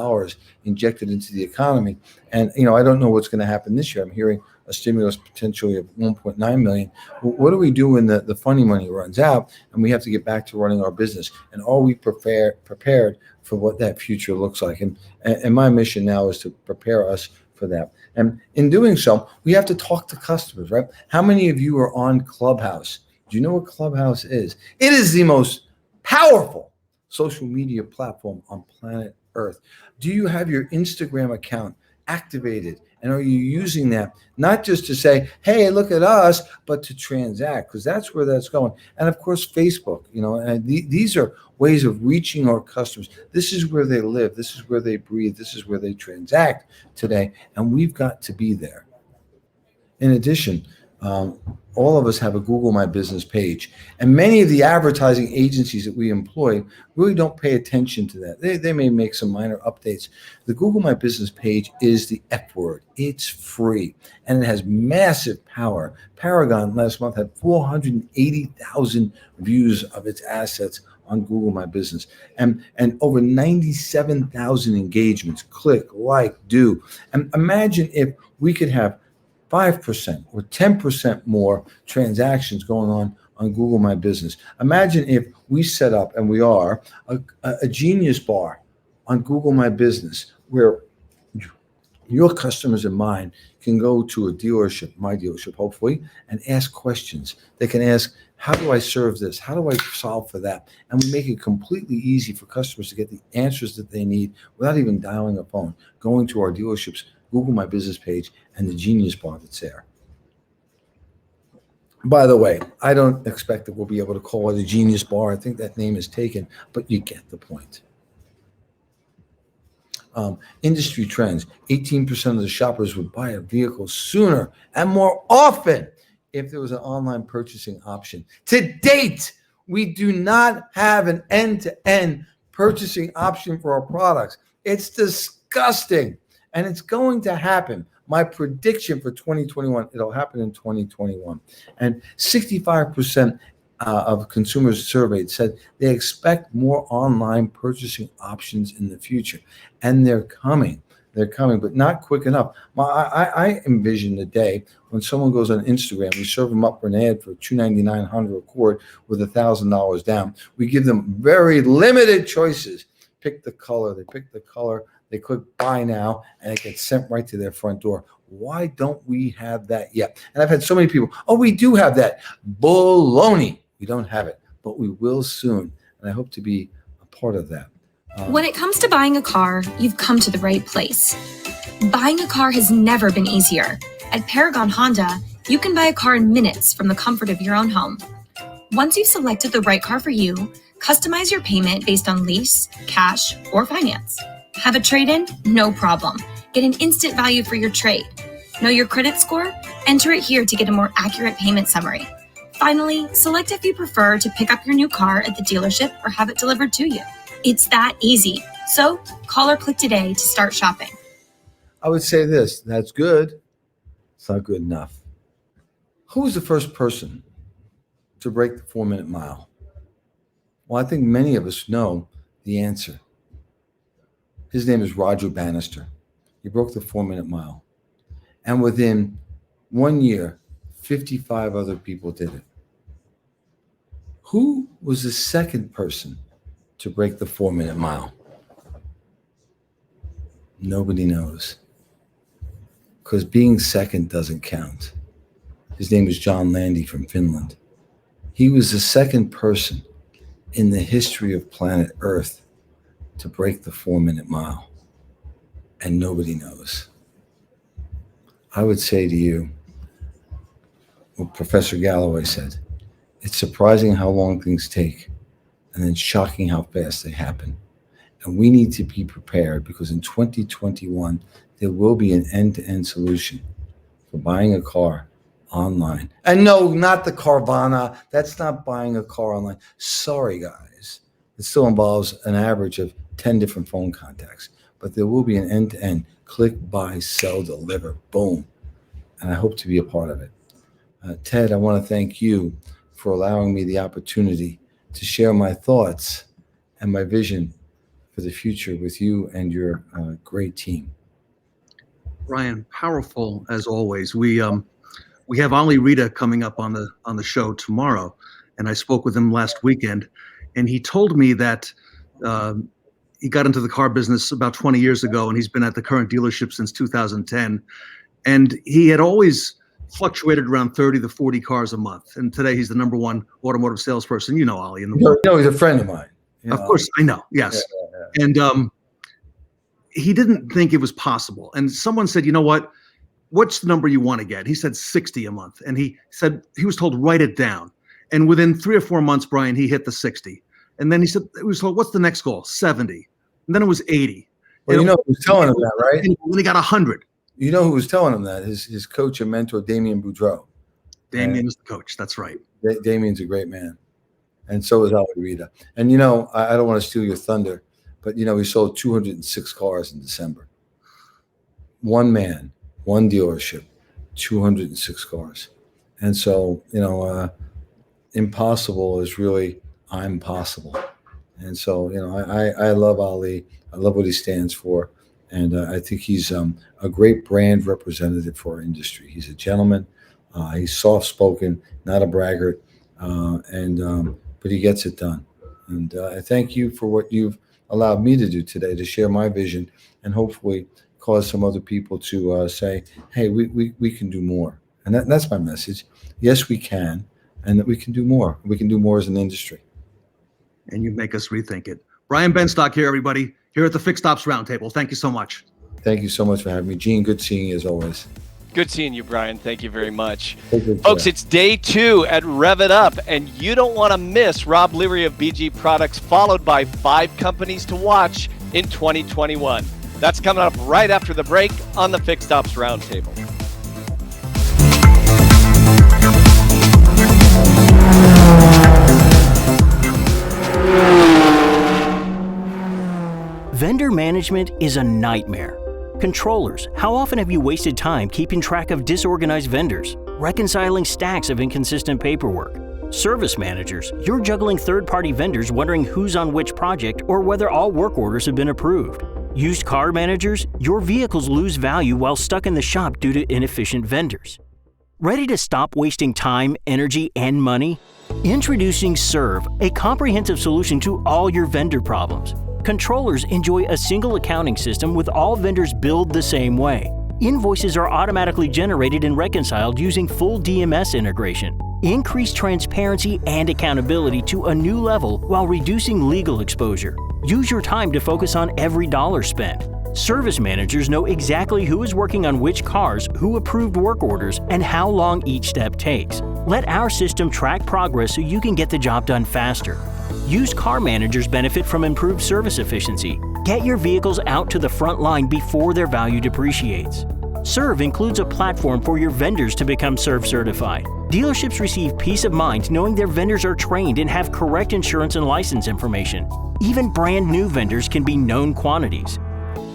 injected into the economy. And, I don't know what's going to happen this year. I'm hearing a stimulus potentially of 1.9 million. What do we do when the funding money runs out and we have to get back to running our business? And are we prepared for what that future looks like? And my mission now is to prepare us for that. And in doing so, we have to talk to customers, right? How many of you are on Clubhouse? Do you know what Clubhouse is? It is the most powerful social media platform on planet Earth. Do you have your Instagram account activated? And are you using that not just to say, hey, look at us, but to transact? Because that's where that's going. And of course, Facebook, and these are ways of reaching our customers. This is where they live. This is where they breathe. This is where they transact today. And we've got to be there. In addition, all of us have a Google My Business page. And many of the advertising agencies that we employ really don't pay attention to that. They may make some minor updates. The Google My Business page is the F word. It's free, and it has massive power. Paragon last month had 480,000 views of its assets on Google My Business, and over 97,000 engagements. Click, like, do. And imagine if we could have 5% or 10% more transactions going on Google My Business. Imagine if we set up, and we are, a Genius Bar on Google My Business, where your customers and mine can go to a dealership, my dealership hopefully, and ask questions. They can ask, how do I serve this? How do I solve for that? And we make it completely easy for customers to get the answers that they need without even dialing a phone, going to our dealership's Google My Business page and the Genius Bar that's there. By the way, I don't expect that we'll be able to call it a Genius Bar. I think that name is taken, but you get the point. Industry trends: 18% of the shoppers would buy a vehicle sooner and more often if there was an online purchasing option. To date, we do not have an end-to-end purchasing option for our products. It's disgusting. And it's going to happen. My prediction for 2021, it'll happen in 2021. And 65% of consumers surveyed said they expect more online purchasing options in the future. And they're coming. They're coming, but not quick enough. I envision the day when someone goes on Instagram, we serve them up for an ad for $299 Honda Accord with $1,000 down. We give them very limited choices. Pick the color. They pick the color. They click buy now, and it gets sent right to their front door. Why don't we have that yet? And I've had so many people, oh, we do have that. Baloney. We don't have it, but we will soon. And I hope to be a part of that. When it comes to buying a car, you've come to the right place. Buying a car has never been easier. At Paragon Honda, you can buy a car in minutes from the comfort of your own home. Once you've selected the right car for you, customize your payment based on lease, cash, or finance. Have a trade-in? No problem. Get an instant value for your trade. Know your credit score? Enter it here to get a more accurate payment summary. Finally, select if you prefer to pick up your new car at the dealership or have it delivered to you. It's that easy. So call or click today to start shopping. I would say this, that's good. It's not good enough. Who was the first person to break the 4-minute mile? Well, I think many of us know the answer. His name is Roger Bannister. He broke the 4-minute mile. And within 1 year, 55 other people did it. Who was the second person to break the 4-minute mile? Nobody knows. Because being second doesn't count. His name is John Landy from Finland. He was the second person in the history of planet Earth to break the 4-minute mile, and nobody knows. I would say to you what Professor Galloway said, it's surprising how long things take, and then shocking how fast they happen. And we need to be prepared, because in 2021, there will be an end-to-end solution for buying a car online. And no, not the Carvana. That's not buying a car online. Sorry, guys. It still involves an average of 10 different phone contacts, but there will be an end-to-end click, buy, sell, deliver, boom. And I hope to be a part of it. Ted, I want to thank you for allowing me the opportunity to share my thoughts and my vision for the future with you and your great team. Brian, powerful as always. We have Ali Rita coming up on the show tomorrow, and I spoke with him last weekend, and he told me that he got into the car business about 20 years ago, and he's been at the current dealership since 2010, and he had always fluctuated around 30 to 40 cars a month, and today he's the number one automotive salesperson. You know Ali in the world. No, he's a friend of mine. Of course, I know. Yes, and he didn't think it was possible. And someone said, "You know what? What's the number you want to get?" He said 60 a month, and he said he was told write it down. And within 3 or 4 months, Brian, he hit the 60. And then he said, "It was told, what's the next goal?" 70. And then it was 80. Well, you know who was telling him that, right? And then he got 100. You know who was telling him that? His coach and mentor, Damien Boudreau. Damien is the coach. That's right. Damien's a great man. And so is Ali Rita. And, you know, I don't want to steal your thunder, but, you know, he sold 206 cars in December. One man, one dealership, 206 cars. And so, you know, impossible is really I'm possible. And so, you know, I love Ali. I love what he stands for. And I think he's a great brand representative for our industry. He's a gentleman. He's soft-spoken, not a braggart. But he gets it done. And I thank you for what you've allowed me to do today, to share my vision and hopefully cause some other people to say, hey, we can do more. And that's my message. Yes, we can, and that we can do more. We can do more as an industry. And you make us rethink it. Brian Benstock here, everybody, here at the Fixed Ops Roundtable. Thank you so much. Thank you so much for having me. Gene, good seeing you as always. Good seeing you, Brian. Thank you very much. Folks, it's day 2 at Rev It Up, and you don't want to miss Rob Leary of BG Products, followed by 5 companies to watch in 2021. That's coming up right after the break on the Fixed Ops Roundtable. Vendor management is a nightmare. Controllers, how often have you wasted time keeping track of disorganized vendors, reconciling stacks of inconsistent paperwork? Service managers, you're juggling third-party vendors wondering who's on which project or whether all work orders have been approved. Used car managers, your vehicles lose value while stuck in the shop due to inefficient vendors. Ready to stop wasting time, energy, and money? Introducing Serve, a comprehensive solution to all your vendor problems. Controllers enjoy a single accounting system with all vendors billed the same way. Invoices are automatically generated and reconciled using full DMS integration. Increase transparency and accountability to a new level while reducing legal exposure. Use your time to focus on every dollar spent. Service managers know exactly who is working on which cars, who approved work orders, and how long each step takes. Let our system track progress so you can get the job done faster. Used car managers benefit from improved service efficiency. Get your vehicles out to the front line before their value depreciates. Serve includes a platform for your vendors to become Serve certified. Dealerships receive peace of mind knowing their vendors are trained and have correct insurance and license information. Even brand new vendors can be known quantities.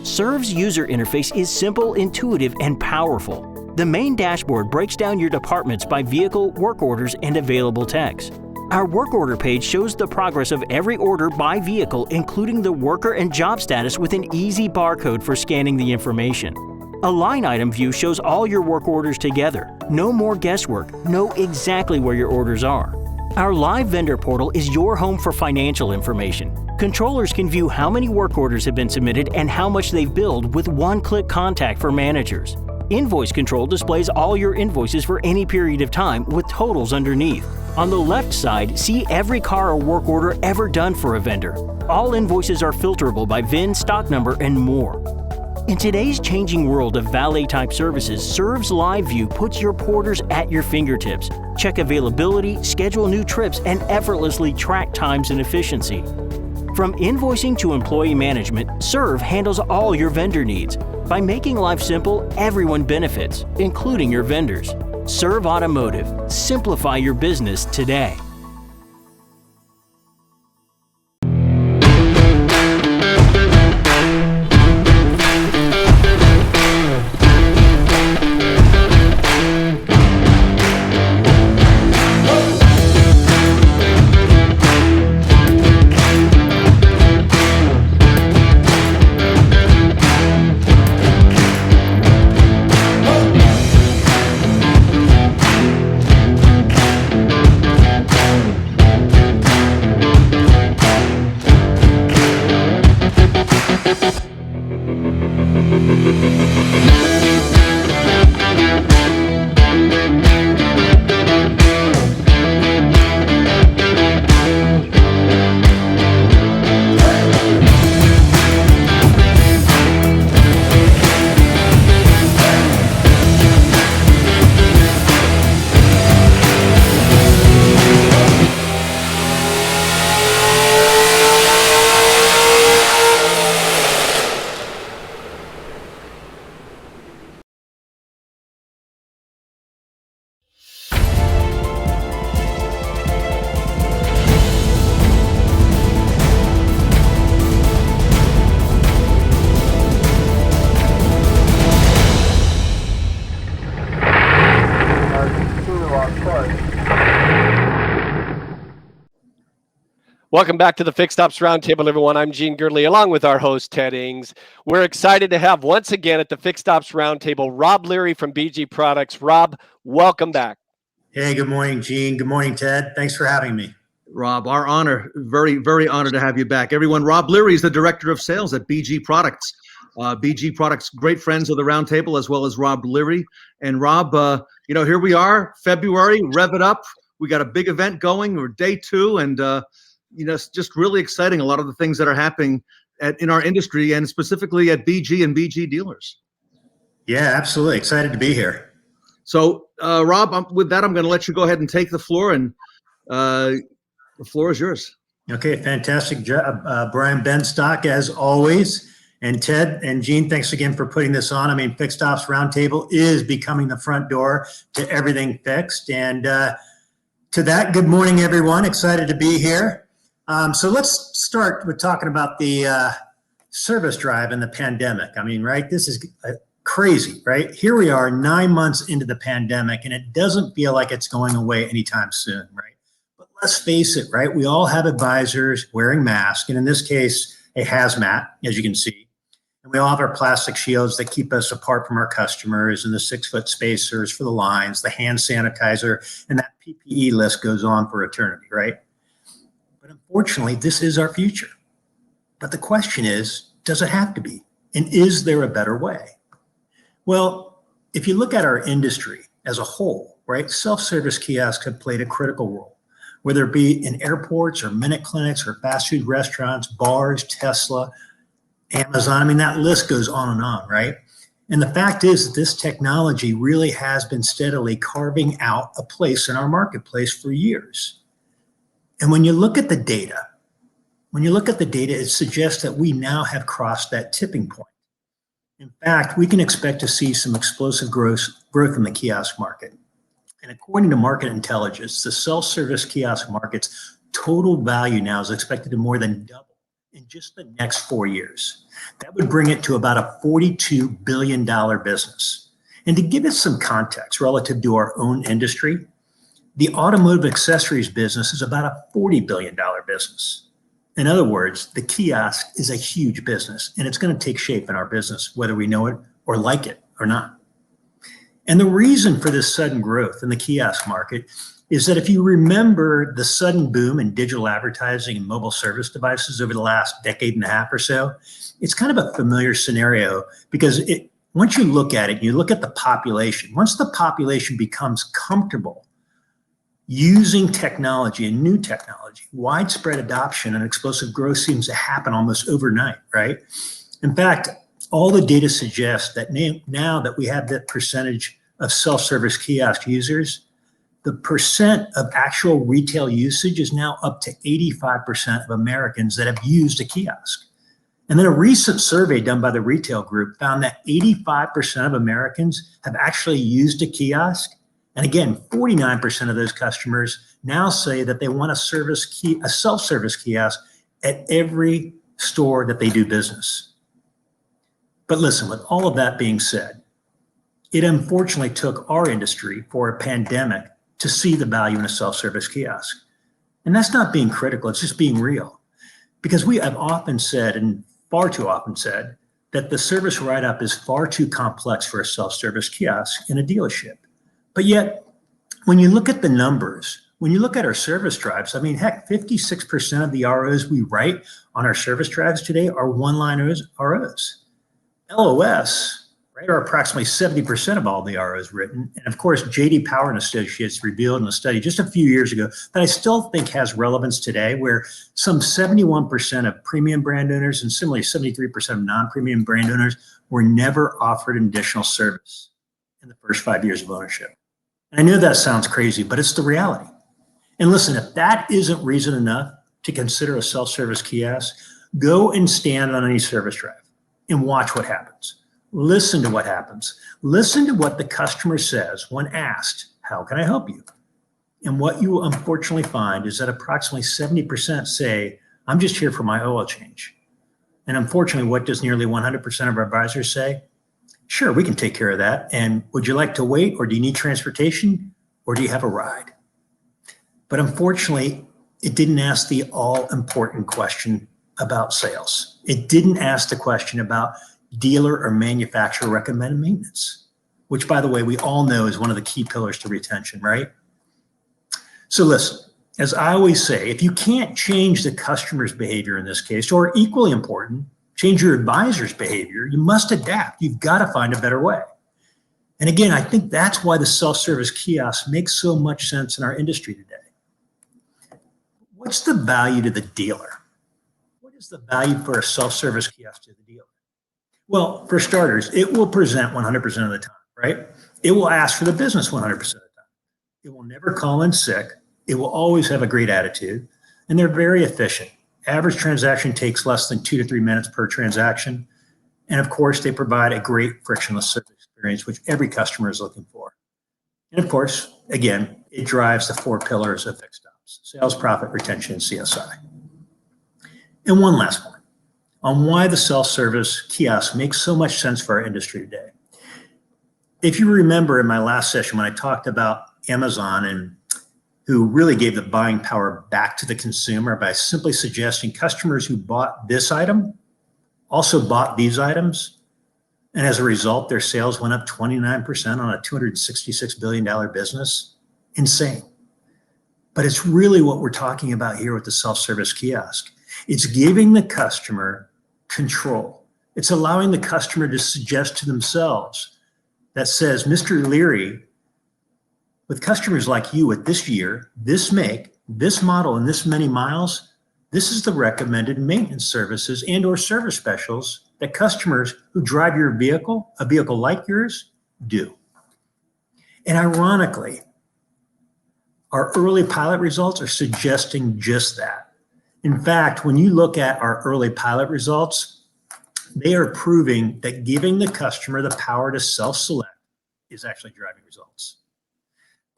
Serve's user interface is simple, intuitive, and powerful. The main dashboard breaks down your departments by vehicle, work orders, and available techs. Our work order page shows the progress of every order by vehicle, including the worker and job status with an easy barcode for scanning the information. A line item view shows all your work orders together. No more guesswork. Know exactly where your orders are. Our live vendor portal is your home for financial information. Controllers can view how many work orders have been submitted and how much they've billed with one-click contact for managers. Invoice Control displays all your invoices for any period of time with totals underneath. On the left side, see every car or work order ever done for a vendor. All invoices are filterable by VIN, stock number, and more. In today's changing world of valet-type services, Serve's Live View puts your porters at your fingertips. Check availability, schedule new trips, and effortlessly track times and efficiency. From invoicing to employee management, Serve handles all your vendor needs. By making life simple, everyone benefits, including your vendors. Serve Automotive. Simplify your business today. Welcome back to the Fixed Ops Roundtable, everyone. I'm Gene Girdley, along with our host, Ted Ings. We're excited to have, once again, at the Fixed Ops Roundtable, Rob Leary from BG Products. Rob, welcome back. Hey, good morning, Gene. Good morning, Ted. Thanks for having me. Rob, our honor. Very, very honored to have you back. Everyone, Rob Leary is the Director of Sales at BG Products. BG Products, great friends of the Roundtable, as well as Rob Leary. And Rob, here we are, February, rev it up. We got a big event going. We're day 2, and it's just really exciting. A lot of the things that are happening in our industry, and specifically at BG and BG dealers. Yeah, absolutely. Excited to be here. So, Rob, with that, I'm going to let you go ahead and take the floor, and the floor is yours. Okay, fantastic job, Brian Benstock, as always. And Ted and Gene, thanks again for putting this on. I mean, Fixed Ops Roundtable is becoming the front door to everything fixed. And to that, good morning, everyone. Excited to be here. So let's start with talking about the service drive and the pandemic. I mean, right, this is crazy, right? Here we are 9 months into the pandemic, and it doesn't feel like it's going away anytime soon, right? But let's face it, right? We all have advisors wearing masks, and in this case, a hazmat, as you can see. And we all have our plastic shields that keep us apart from our customers, and the 6-foot spacers for the lines, the hand sanitizer, and that PPE list goes on for eternity, right? But unfortunately, this is our future. But the question is, does it have to be? And is there a better way? Well, if you look at our industry as a whole, right, self-service kiosks have played a critical role, whether it be in airports or minute clinics or fast food restaurants, bars, Tesla, Amazon. I mean, that list goes on, right? And the fact is that this technology really has been steadily carving out a place in our marketplace for years. And when you look at the data, it suggests that we now have crossed that tipping point. In fact, we can expect to see some explosive growth in the kiosk market. And according to market intelligence, the self-service kiosk market's total value now is expected to more than double in just the next 4 years. That would bring it to about a $42 billion business. And to give it some context relative to our own industry, the automotive accessories business is about a $40 billion business. In other words, the kiosk is a huge business, and it's going to take shape in our business, whether we know it or like it or not. And the reason for this sudden growth in the kiosk market is that if you remember the sudden boom in digital advertising and mobile service devices over the last decade and a half or so, it's kind of a familiar scenario because once you look at it, you look at the population. Once the population becomes comfortable using technology and new technology, widespread adoption and explosive growth seems to happen almost overnight, right? In fact, all the data suggests that now that we have that percentage of self-service kiosk users, the percent of actual retail usage is now up to 85% of Americans that have used a kiosk. And then a recent survey done by the retail group found that 85% of Americans have actually used a kiosk. And again, 49% of those customers now say that they want a self-service kiosk at every store that they do business. But listen, with all of that being said, it unfortunately took our industry for a pandemic to see the value in a self-service kiosk. And that's not being critical, it's just being real. Because we have often said, and far too often said, that the service write-up is far too complex for a self-service kiosk in a dealership. But yet, when you look at the numbers, when you look at our service drives, I mean, heck, 56% of the ROs we write on our service drives today are one-line ROs. LOS, right, are approximately 70% of all the ROs written. And of course, J.D. Power and Associates revealed in a study just a few years ago that I still think has relevance today, where some 71% of premium brand owners and similarly 73% of non-premium brand owners were never offered an additional service in the first 5 years of ownership. And I know that sounds crazy, but it's the reality. And listen, if that isn't reason enough to consider a self-service kiosk, go and stand on any service drive and watch what happens. Listen to what happens. Listen to what the customer says when asked, how can I help you? And what you will unfortunately find is that approximately 70% say, I'm just here for my oil change. And unfortunately, what does nearly 100% of our advisors say? Sure, we can take care of that. And would you like to wait, or do you need transportation, or do you have a ride? But unfortunately, it didn't ask the all-important question about sales. It didn't ask the question about dealer or manufacturer recommended maintenance, which, by the way, we all know is one of the key pillars to retention, right? So listen, as I always say, if you can't change the customer's behavior in this case, or equally important, change your advisor's behavior, you must adapt. You've got to find a better way. And again, I think that's why the self-service kiosk makes so much sense in our industry today. What's the value to the dealer? What is the value for a self-service kiosk to the dealer? Well, for starters, it will present 100% of the time, right? It will ask for the business 100% of the time. It will never call in sick. It will always have a great attitude, and they're very efficient. Average transaction takes less than 2 to 3 minutes per transaction. And of course, they provide a great frictionless service experience, which every customer is looking for. And of course, again, it drives the 4 pillars of fixed ops: sales, profit, retention, and CSI. And one last point on why the self-service kiosk makes so much sense for our industry today. If you remember in my last session when I talked about Amazon and who really gave the buying power back to the consumer by simply suggesting customers who bought this item also bought these items. And as a result, their sales went up 29% on a $266 billion business. Insane. But it's really what we're talking about here with the self-service kiosk. It's giving the customer control. It's allowing the customer to suggest to themselves that says, Mr. Leary, with customers like you with this year, this make, this model, and this many miles, this is the recommended maintenance services and or service specials that customers who drive your vehicle, a vehicle like yours, do. And ironically, our early pilot results are suggesting just that. In fact, when you look at our early pilot results, they are proving that giving the customer the power to self-select is actually driving results.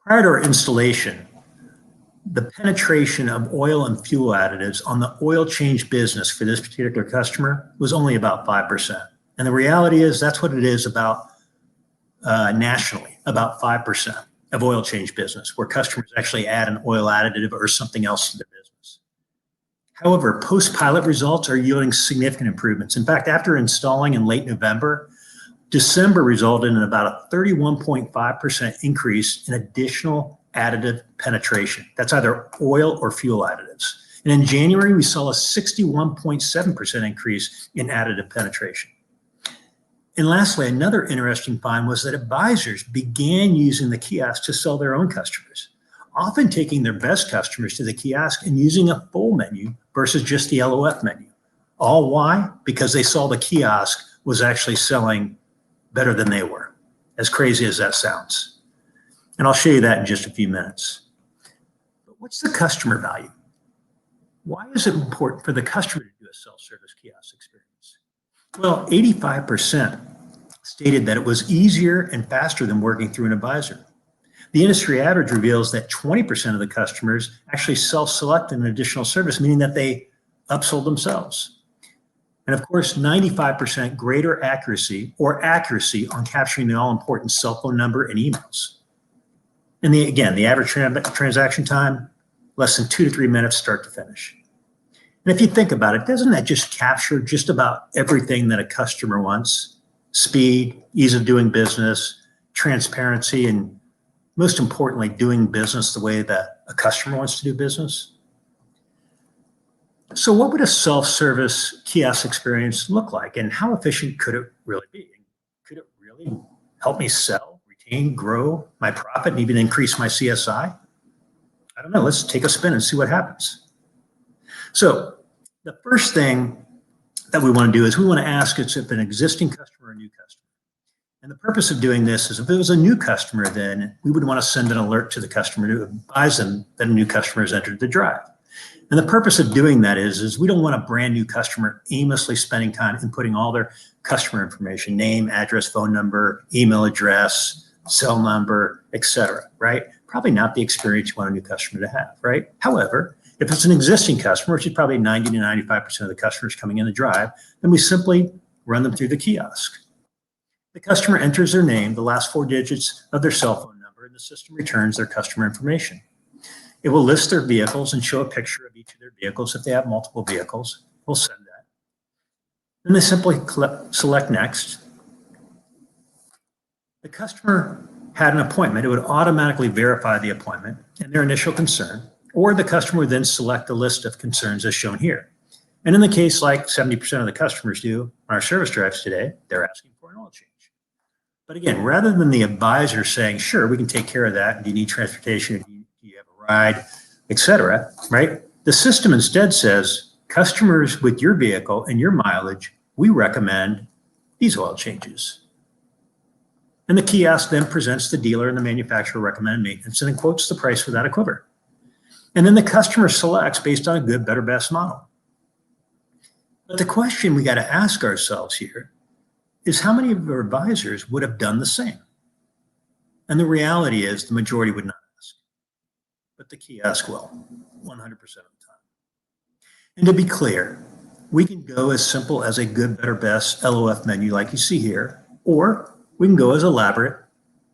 Prior to our installation, the penetration of oil and fuel additives on the oil change business for this particular customer was only about 5%. And the reality is that's what it is about nationally, about 5% of oil change business, where customers actually add an oil additive or something else to their business. However, post-pilot results are yielding significant improvements. In fact, after installing in late November, December resulted in about a 31.5% increase in additional additive penetration. That's either oil or fuel additives. And in January, we saw a 61.7% increase in additive penetration. And lastly, another interesting find was that advisors began using the kiosk to sell their own customers, often taking their best customers to the kiosk and using a full menu versus just the LOF menu. All why? Because they saw the kiosk was actually selling better than they were, as crazy as that sounds. And I'll show you that in just a few minutes. But what's the customer value? Why is it important for the customer to do a self-service kiosk experience? Well, 85% stated that it was easier and faster than working through an advisor. The industry average reveals that 20% of the customers actually self-select an additional service, meaning that they upsold themselves. And of course, 95% greater accuracy on capturing the all-important cell phone number and emails. And again, the average transaction time, less than 2 to 3 minutes start to finish. And if you think about it, doesn't that just capture just about everything that a customer wants? Speed, ease of doing business, transparency, and most importantly, doing business the way that a customer wants to do business. So what would a self-service kiosk experience look like, and how efficient could it really be? Could it really help me sell, retain, grow my profit, and even increase my CSI? I don't know. Let's take a spin and see what happens. So the first thing that we want to do is we want to ask if it's an existing customer or a new customer. And the purpose of doing this is if it was a new customer, then we would want to send an alert to the customer to advise them that a new customer has entered the drive. And the purpose of doing that is we don't want a brand new customer aimlessly spending time inputting all their customer information, name, address, phone number, email address, cell number, etc., right? Probably not the experience you want a new customer to have, right? However, if it's an existing customer, which is probably 90 to 95% of the customers coming in the drive, then we simply run them through the kiosk. The customer enters their name, the last 4 digits of their cell phone number, and the system returns their customer information. It will list their vehicles and show a picture of each of their vehicles. If they have multiple vehicles, we'll send that. Then they simply select next. The customer had an appointment. It would automatically verify the appointment and their initial concern, or the customer would then select a list of concerns as shown here. And in the case like 70% of the customers do on our service drives today, they're asking for an oil change. But again, rather than the advisor saying, sure, we can take care of that. Do you need transportation? Do you have a ride, et cetera, right? The system instead says, customers with your vehicle and your mileage, we recommend these oil changes. And the kiosk then presents the dealer and the manufacturer recommended maintenance and then quotes the price without a quiver. And then the customer selects based on a good, better, best model. But the question we got to ask ourselves here is how many of our advisors would have done the same? And the reality is the majority would not ask, but the kiosk will, 100% of the time. And to be clear, we can go as simple as a good, better, best LOF menu like you see here, or we can go as elaborate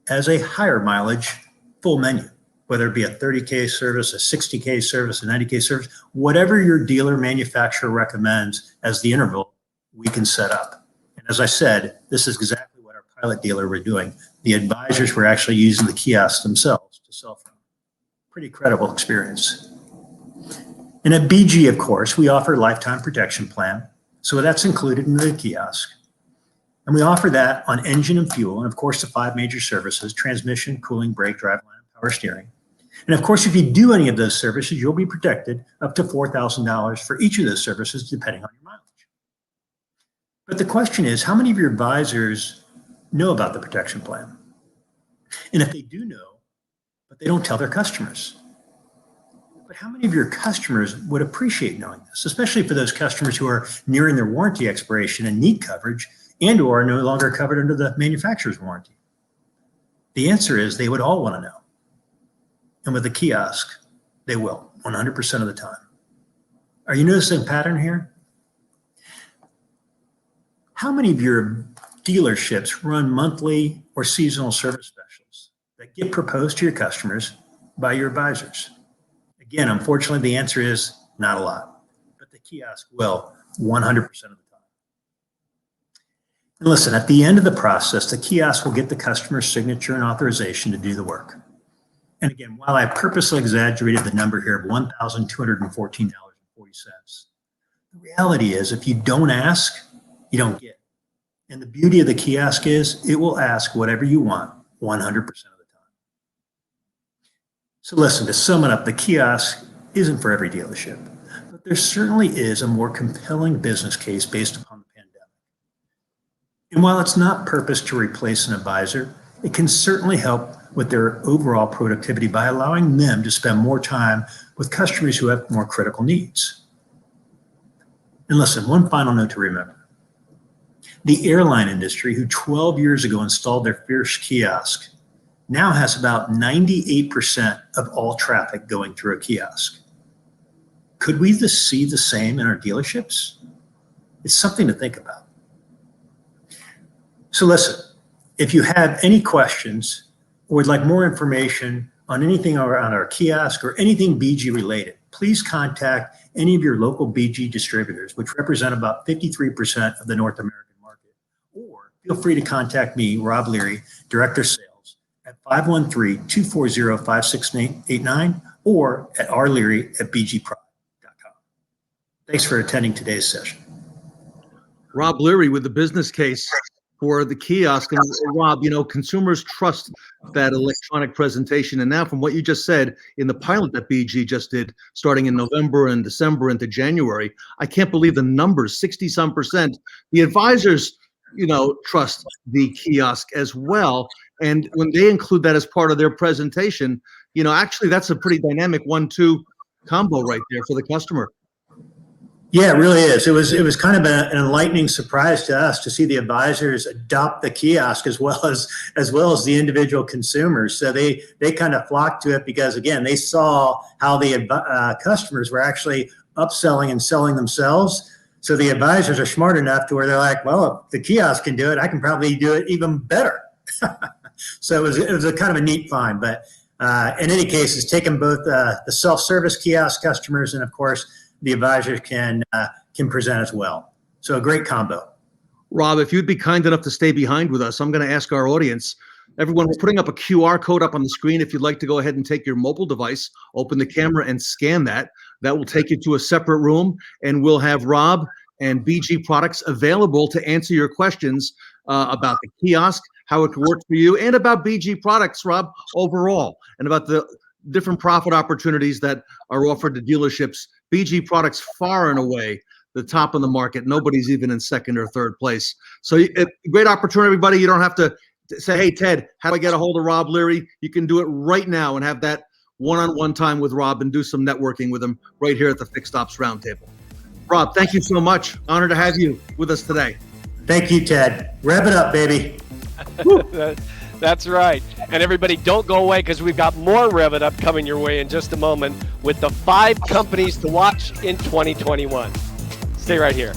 as a higher mileage full menu, whether it be a 30K service, a 60K service, a 90K service, whatever your dealer manufacturer recommends as the interval, we can set up. And as I said, this is exactly what our pilot dealer were doing. The advisors were actually using the kiosks themselves to sell from. Pretty credible experience. And at BG, of course, we offer a lifetime protection plan. So that's included in the kiosk. And we offer that on engine and fuel, and of course the 5 major services: transmission, cooling, brake, driveline, and power steering. And of course, if you do any of those services, you'll be protected up to $4,000 for each of those services, depending on your mileage. But the question is, how many of your advisors know about the protection plan? And if they do know, but they don't tell their customers. But how many of your customers would appreciate knowing this, especially for those customers who are nearing their warranty expiration and need coverage and or are no longer covered under the manufacturer's warranty? The answer is they would all want to know. And with the kiosk, they will, 100% of the time. Are you noticing a pattern here? How many of your dealerships run monthly or seasonal service specials that get proposed to your customers by your advisors? Again, unfortunately, the answer is not a lot, but the kiosk will, 100% of the time. And listen, at the end of the process, the kiosk will get the customer's signature and authorization to do the work. And again, while I purposely exaggerated the number here of $1,214.40, the reality is if you don't ask, you don't get. And the beauty of the kiosk is it will ask whatever you want 100% of the time. So listen, to sum it up, the kiosk isn't for every dealership, but there certainly is a more compelling business case based upon the pandemic. And while it's not purposed to replace an advisor, it can certainly help with their overall productivity by allowing them to spend more time with customers who have more critical needs. And listen, one final note to remember. The airline industry, who 12 years ago installed their first kiosk, now has about 98% of all traffic going through a kiosk. Could we see the same in our dealerships? It's something to think about. So listen, if you have any questions or would like more information on anything around our kiosk or anything BG related, please contact any of your local BG distributors, which represent about 53% of the North American market. Or feel free to contact me, Rob Leary, Director of Sales, at 513-240-5689 or at rleary@bgprod.com. Thanks for attending today's session. Rob Leary with the business case for the kiosk. And Rob, consumers trust that electronic presentation. And now from what you just said in the pilot that BG just did, starting in November and December into January, I can't believe the numbers, 60-some%. The advisors, trust the kiosk as well. And when they include that as part of their presentation, actually that's a pretty dynamic 1-2 combo right there for the customer. Yeah, it really is. It was kind of an enlightening surprise to us to see the advisors adopt the kiosk as well as the individual consumers. So they kind of flocked to it because, again, they saw how the customers were actually upselling and selling themselves. So the advisors are smart enough to where they're like, well, if the kiosk can do it, I can probably do it even better. So it was a kind of a neat find. But In any case, it's taken both the self-service kiosk customers and, of course, the advisors can present as well. So a great combo. Rob, if you'd be kind enough to stay behind with us, I'm going to ask our audience. Everyone, we're putting up a QR code up on the screen. If you'd like to go ahead and take your mobile device, open the camera and scan that. That will take you to a separate room, and we'll have Rob and BG Products available to answer your questions about the kiosk, how it worked for you, and about BG Products, Rob, overall, and about the different profit opportunities that are offered to dealerships. BG Products far and away the top of the market. Nobody's even in second or third place. So great opportunity, everybody. You don't have to say, hey, Ted, how do I get a hold of Rob Leary? You can do it right now and have that one-on-one time with Rob and do some networking with him right here at the Fixed Ops Roundtable. Rob, thank you so much. Honored to have you with us today. Thank you, Ted. Rev it up, baby. That's right. And everybody, don't go away, because we've got more Rev It Up coming your way in just a moment with the 5 companies to watch in 2021. Stay right here.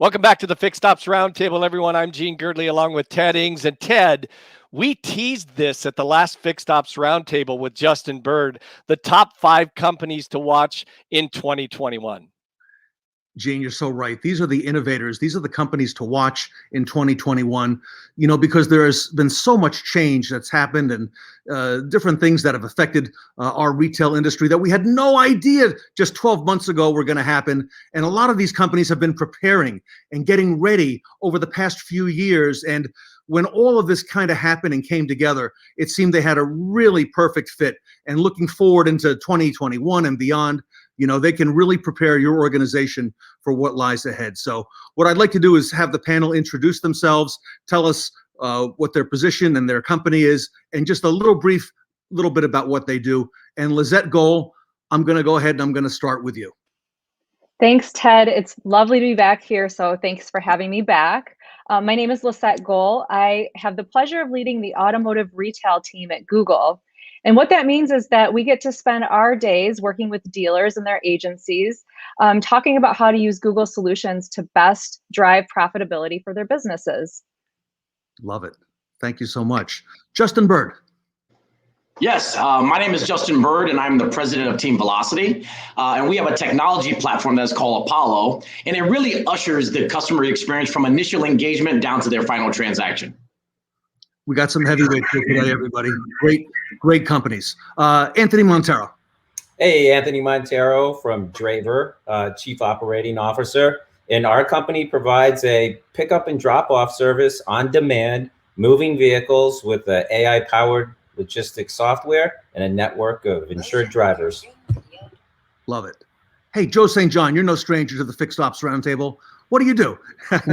Welcome back to the Fixed Ops Roundtable, everyone. I'm Gene Girdley along with Ted Ings. And Ted, we teased this at the last Fixed Ops Roundtable with Justin Bird, the top 5 companies to watch in 2021. Gene, you're so right. These are the innovators. These are the companies to watch in 2021, because there's been so much change that's happened and different things that have affected our retail industry that we had no idea just 12 months ago were going to happen. And a lot of these companies have been preparing and getting ready over the past few years. And when all of this kind of happened and came together, it seemed they had a really perfect fit. And looking forward into 2021 and beyond, they can really prepare your organization for what lies ahead. So what I'd like to do is have the panel introduce themselves, tell us what their position and their company is, and just a little bit about what they do. And Lizette Gohl, I'm going to go ahead and I'm going to start with you. Thanks, Ted. It's lovely to be back here. So thanks for having me back. My name is Lizette Gohl. I have the pleasure of leading the automotive retail team at Google. And what that means is that we get to spend our days working with dealers and their agencies, talking about how to use Google solutions to best drive profitability for their businesses. Love it. Thank you so much. Justin Bird. Yes, my name is Justin Bird, and I'm the president of Team Velocity. And we have a technology platform that's called Apollo, and it really ushers the customer experience from initial engagement down to their final transaction. We got some heavyweights here today, everybody. Great companies. Anthony Montero. Hey, Anthony Montero from Draver, Chief Operating Officer. And our company provides a pickup and drop-off service on demand, moving vehicles with AI-powered logistics software and a network of insured drivers. Love it. Hey, Joe St. John, you're no stranger to the Fixed Ops Roundtable. What do you do?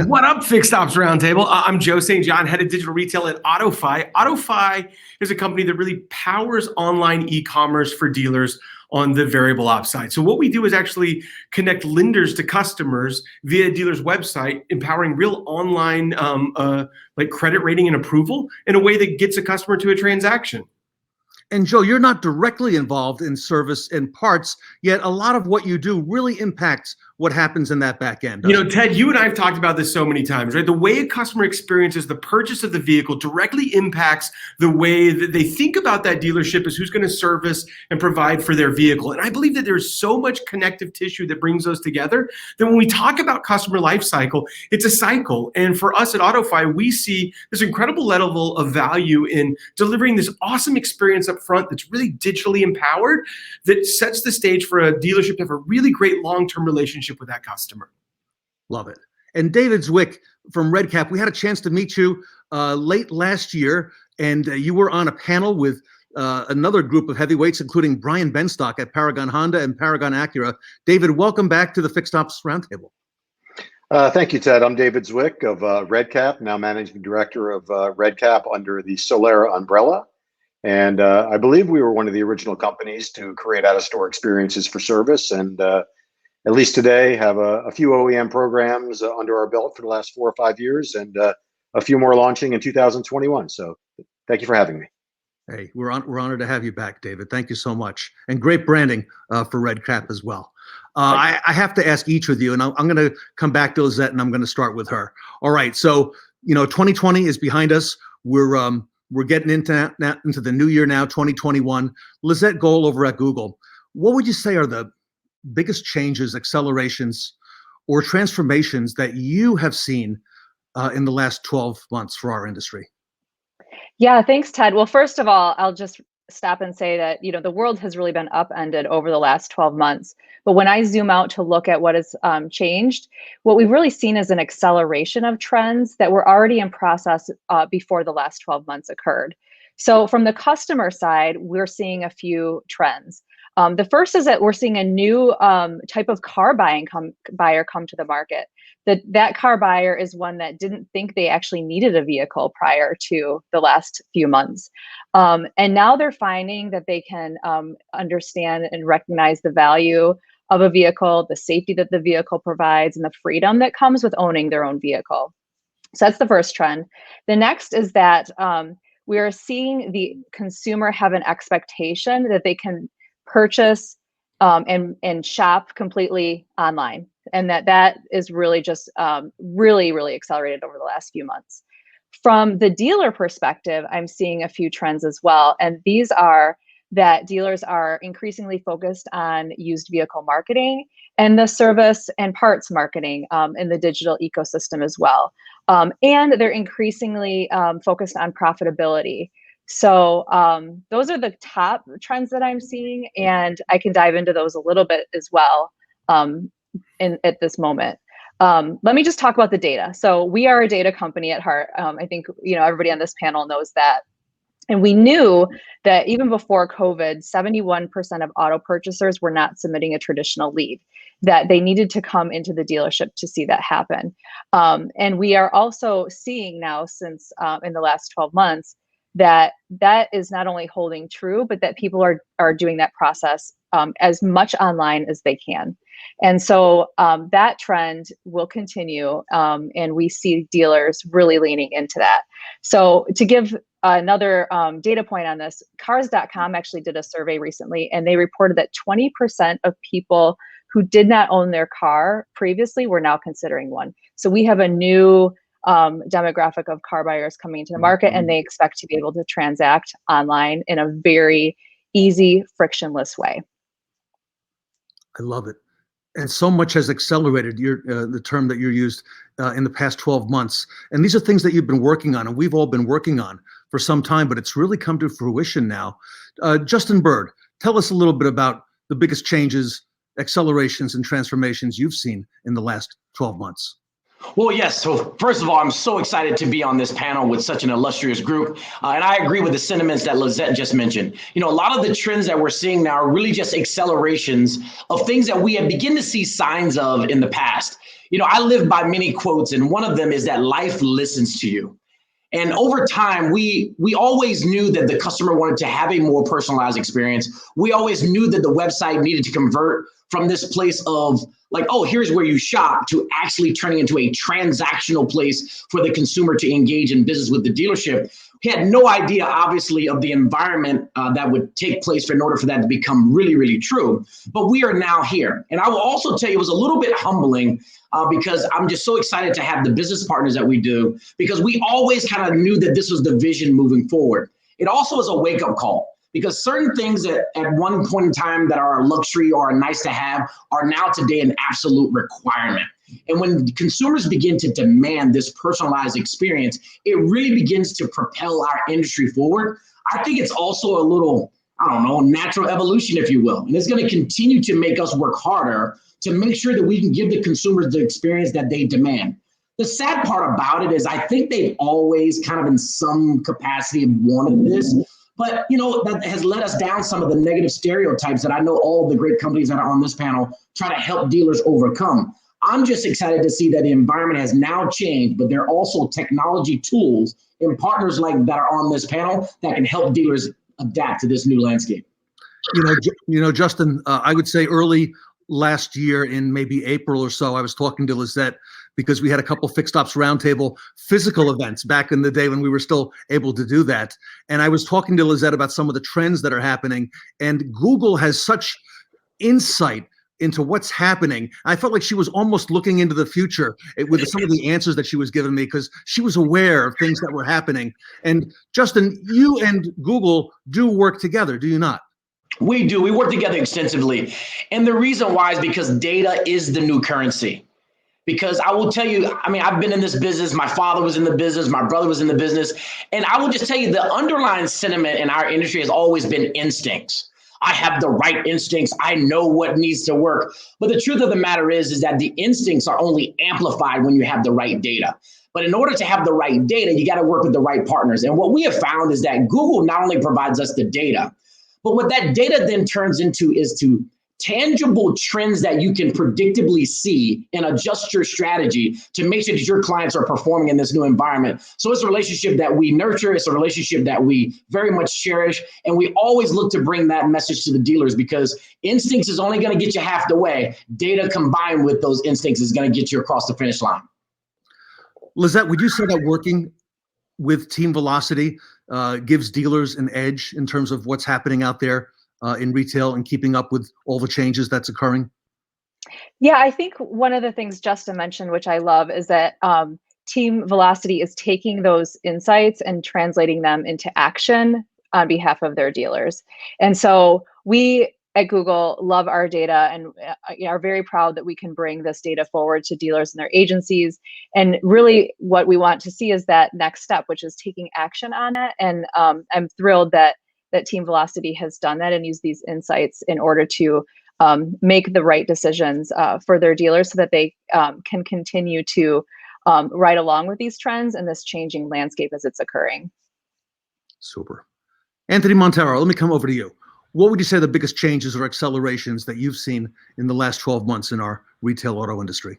What up, Fixed Ops Roundtable? I'm Joe St. John, head of digital retail at AutoFi. AutoFi is a company that really powers online e-commerce for dealers on the variable ops side. So what we do is actually connect lenders to customers via a dealer's website, empowering real online like credit rating and approval in a way that gets a customer to a transaction. And Joe, you're not directly involved in service and parts, yet a lot of what you do really impacts what happens in that back end. You know, Ted, you and I have talked about this so many times, right? The way a customer experiences the purchase of the vehicle directly impacts the way that they think about that dealership as who's going to service and provide for their vehicle. And I believe that there's so much connective tissue that brings those together that when we talk about customer life cycle, it's a cycle. And for us at AutoFi, we see this incredible level of value in delivering this awesome experience up front that's really digitally empowered, that sets the stage for a dealership to have a really great long-term relationship with that customer. Love it. And David Zwick from RedCap, we had a chance to meet you late last year, and you were on a panel with another group of heavyweights, including Brian Benstock at Paragon Honda and Paragon Acura. David, welcome back to the Fixed Ops Roundtable. Thank you, Ted. I'm David Zwick of RedCap, now managing director of RedCap under the Solera umbrella. And I believe we were one of the original companies to create out-of-store experiences for service, and at least today have a few OEM programs under our belt for the last 4 or 5 years, and a few more launching in 2021. So thank you for having me. Hey, we're honored to have you back, David. Thank you so much. And great branding for RedCap as well. I have to ask each of you, and I'm going to come back to Lizette, and I'm going to start with her. All right, so 2020 is behind us. We're getting into the new year now, 2021. Lizette Gohl over at Google, what would you say are the biggest changes, accelerations, or transformations that you have seen in the last 12 months for our industry? Yeah, thanks, Ted. Well, first of all, I'll just stop and say that, the world has really been upended over the last 12 months. But when I zoom out to look at what has changed, what we've really seen is an acceleration of trends that were already in process before the last 12 months occurred. So from the customer side, we're seeing a few trends. The first is that we're seeing a new type of car buyer come to the market. That car buyer is one that didn't think they actually needed a vehicle prior to the last few months. And now they're finding that they can understand and recognize the value of a vehicle, the safety that the vehicle provides, and the freedom that comes with owning their own vehicle. So that's the first trend. The next is that we are seeing the consumer have an expectation that they can purchase and shop completely online, and that is really just really accelerated over the last few months. From the dealer perspective, I'm seeing a few trends as well, and these are that dealers are increasingly focused on used vehicle marketing and the service and parts marketing in the digital ecosystem as well, and they're increasingly focused on profitability. So those are the top trends that I'm seeing, and I can dive into those a little bit as well at this moment. Let me just talk about the data. So we are a data company at heart. I think everybody on this panel knows that. And we knew that even before COVID, 71% of auto purchasers were not submitting a traditional lead, that they needed to come into the dealership to see that happen. And we are also seeing now, since in the last 12 months, that is not only holding true, but that people are doing that process as much online as they can. And so that trend will continue, and we see dealers really leaning into that. So to give another data point on this, Cars.com actually did a survey recently, and they reported that 20% of people who did not own their car previously were now considering one. So we have a new demographic of car buyers coming into the market, and they expect to be able to transact online in a very easy, frictionless way. I love it. And so much has accelerated the term that you used in the past 12 months. And these are things that you've been working on and we've all been working on for some time, but it's really come to fruition now. Justin Bird, tell us a little bit about the biggest changes, accelerations, and transformations you've seen in the last 12 months. Well, yes. So first of all, I'm so excited to be on this panel with such an illustrious group. And I agree with the sentiments that Lizette just mentioned. You know, a lot of the trends that we're seeing now are really just accelerations of things that we have begun to see signs of in the past. You know, I live by many quotes, and one of them is that life listens to you. And over time, we always knew that the customer wanted to have a more personalized experience. We always knew that the website needed to convert from this place of like, oh, here's where you shop, to actually turning into a transactional place for the consumer to engage in business with the dealership. We had no idea, obviously, of the environment that would take place in order for that to become really, really true. But we are now here. And I will also tell you, it was a little bit humbling because I'm just so excited to have the business partners that we do, because we always kind of knew that this was the vision moving forward. It also is a wake-up call, because certain things that at one point in time that are a luxury or a nice to have are now today an absolute requirement. And when consumers begin to demand this personalized experience, it really begins to propel our industry forward. I think it's also a little, I don't know, natural evolution, if you will. And it's going to continue to make us work harder to make sure that we can give the consumers the experience that they demand. The sad part about it is I think they've always kind of in some capacity wanted this. But, you know, that has led us down some of the negative stereotypes that I know all the great companies that are on this panel try to help dealers overcome. I'm just excited to see that the environment has now changed, but there are also technology tools and partners like that are on this panel that can help dealers adapt to this new landscape. You know, Justin, I would say early last year in maybe April or so, I was talking to Lizette because we had a couple Fixed Ops Roundtable physical events back in the day when we were still able to do that. And I was talking to Lizette about some of the trends that are happening, and Google has such insight into what's happening. I felt like she was almost looking into the future with some of the answers that she was giving me, because she was aware of things that were happening. And Justin, you and Google do work together, do you not? We do. We work together extensively. And the reason why is because data is the new currency. Because I will tell you, I mean, I've been in this business. My father was in the business. My brother was in the business. And I will just tell you, the underlying sentiment in our industry has always been instincts. I have the right instincts. I know what needs to work. But the truth of the matter is that the instincts are only amplified when you have the right data. But in order to have the right data, you got to work with the right partners. And what we have found is that Google not only provides us the data, but what that data then turns into is to tangible trends that you can predictably see and adjust your strategy to make sure that your clients are performing in this new environment. So it's a relationship that we nurture. It's a relationship that we very much cherish. And we always look to bring that message to the dealers, because instincts is only going to get you half the way. Data combined with those instincts is going to get you across the finish line. Lizette, would you say that working with Team Velocity gives dealers an edge in terms of what's happening out there in retail and keeping up with all the changes that's occurring? Yeah, I think one of the things Justin mentioned, which I love, is that Team Velocity is taking those insights and translating them into action on behalf of their dealers. And so we at Google love our data and are very proud that we can bring this data forward to dealers and their agencies. And really what we want to see is that next step, which is taking action on it. And I'm thrilled that Team Velocity has done that and used these insights in order to make the right decisions for their dealers so that they can continue to ride along with these trends and this changing landscape as it's occurring. Super. Anthony Montero, let me come over to you. What would you say the biggest changes or accelerations that you've seen in the last 12 months in our retail auto industry?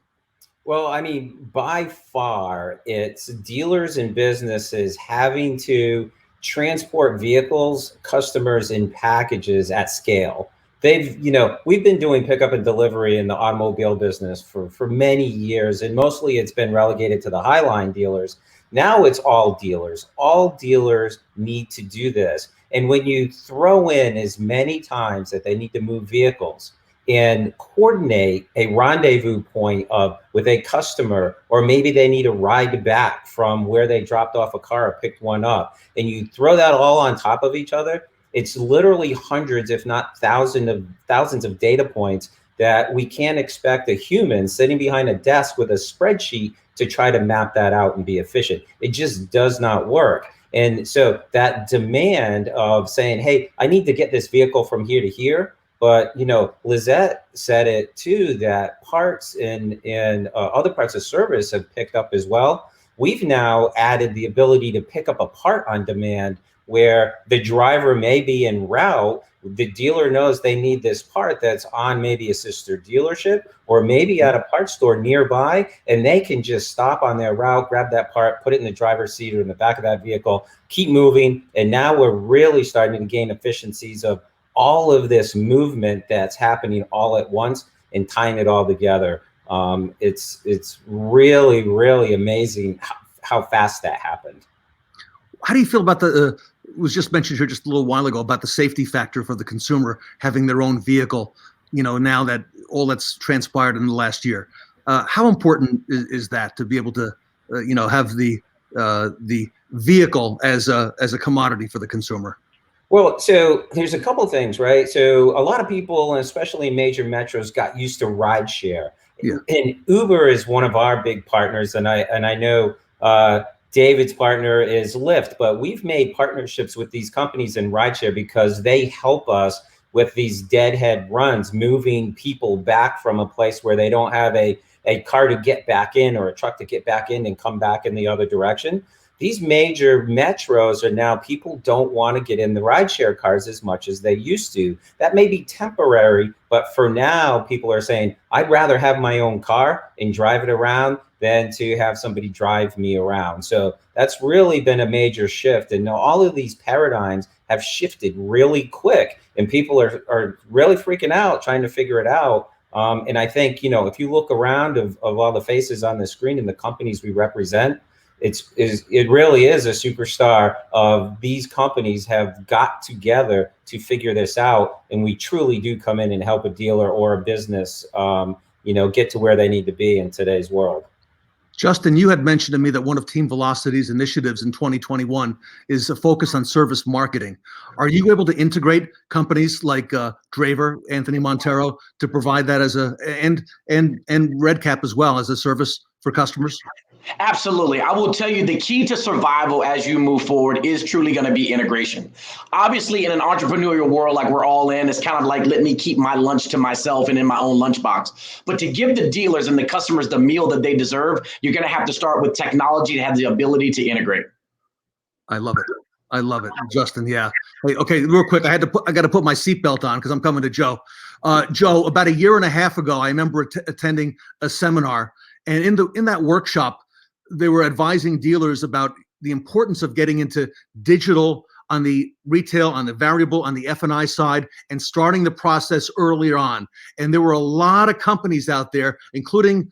Well, I mean, by far, it's dealers and businesses having to transport vehicles, customers, and packages at scale. We've been doing pickup and delivery in the automobile business for many years, and mostly it's been relegated to the highline dealers. Now it's all dealers. All dealers need to do this. And when you throw in as many times that they need to move vehicles and coordinate a rendezvous point with a customer, or maybe they need a ride back from where they dropped off a car or picked one up, and you throw that all on top of each other, it's literally hundreds, if not thousands of data points that we can't expect a human sitting behind a desk with a spreadsheet to try to map that out and be efficient. It just does not work. And so that demand of saying, hey, I need to get this vehicle from here to here. But, Lizette said it too, that parts and other parts of service have picked up as well. We've now added the ability to pick up a part on demand where the driver may be en route. The dealer knows they need this part that's on maybe a sister dealership or maybe at a parts store nearby, and they can just stop on their route, grab that part, put it in the driver's seat or in the back of that vehicle, keep moving. And now we're really starting to gain efficiencies of all of this movement that's happening all at once and tying it all together. It's really, really amazing how fast that happened. How do you feel about it was just mentioned here just a little while ago about the safety factor for the consumer having their own vehicle, now that all that's transpired in the last year? How important is that to be able to, have the vehicle as a commodity for the consumer? Well, so there's a couple of things, right? So a lot of people, and especially major metros, got used to rideshare. Yeah. And Uber is one of our big partners, and I know David's partner is Lyft, but we've made partnerships with these companies in rideshare because they help us with these deadhead runs, moving people back from a place where they don't have a car to get back in or a truck to get back in and come back in the other direction. These major metros are now, people don't want to get in the rideshare cars as much as they used to. That may be temporary, but for now, people are saying, I'd rather have my own car and drive it around than to have somebody drive me around. So that's really been a major shift. And now all of these paradigms have shifted really quick, and people are really freaking out, trying to figure it out. And I think, if you look around of all the faces on the screen and the companies we represent, it really is a superstar of these companies have got together to figure this out. And we truly do come in and help a dealer or a business, get to where they need to be in today's world. Justin, you had mentioned to me that one of Team Velocity's initiatives in 2021 is a focus on service marketing. Are you able to integrate companies like Draver, Anthony Montero, to provide that as and RedCap as well as a service for customers? Absolutely. I will tell you the key to survival as you move forward is truly going to be integration. Obviously, in an entrepreneurial world like we're all in, it's kind of like, let me keep my lunch to myself and in my own lunchbox. But to give the dealers and the customers the meal that they deserve, you're going to have to start with technology to have the ability to integrate. I love it, Justin. Yeah. Okay, real quick. I got to put my seatbelt on because I'm coming to Joe. Joe, about a year and a half ago, I remember attending a seminar, and in that workshop, they were advising dealers about the importance of getting into digital on the retail, on the variable, on the F&I side, and starting the process earlier on. And there were a lot of companies out there, including,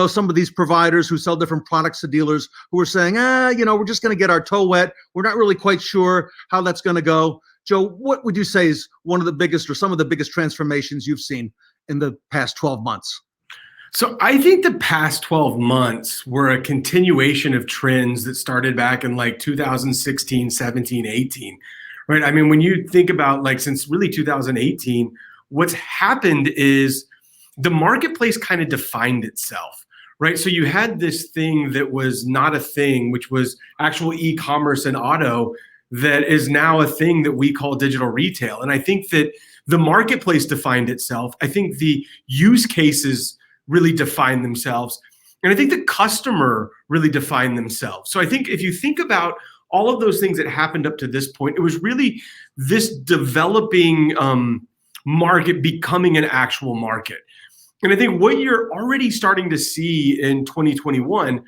some of these providers who sell different products to dealers, who were saying, we're just going to get our toe wet. We're not really quite sure how that's going to go. Joe, what would you say is one of the biggest or some of the biggest transformations you've seen in the past 12 months? So I think the past 12 months were a continuation of trends that started back in like 2016, 17, 18, right? I mean, when you think about since really 2018, what's happened is the marketplace kind of defined itself, right? So you had this thing that was not a thing, which was actual e-commerce and auto, that is now a thing that we call digital retail. And I think that the marketplace defined itself. I think the use cases really define themselves. And I think the customer really defined themselves. So I think if you think about all of those things that happened up to this point, it was really this developing market becoming an actual market. And I think what you're already starting to see in 2021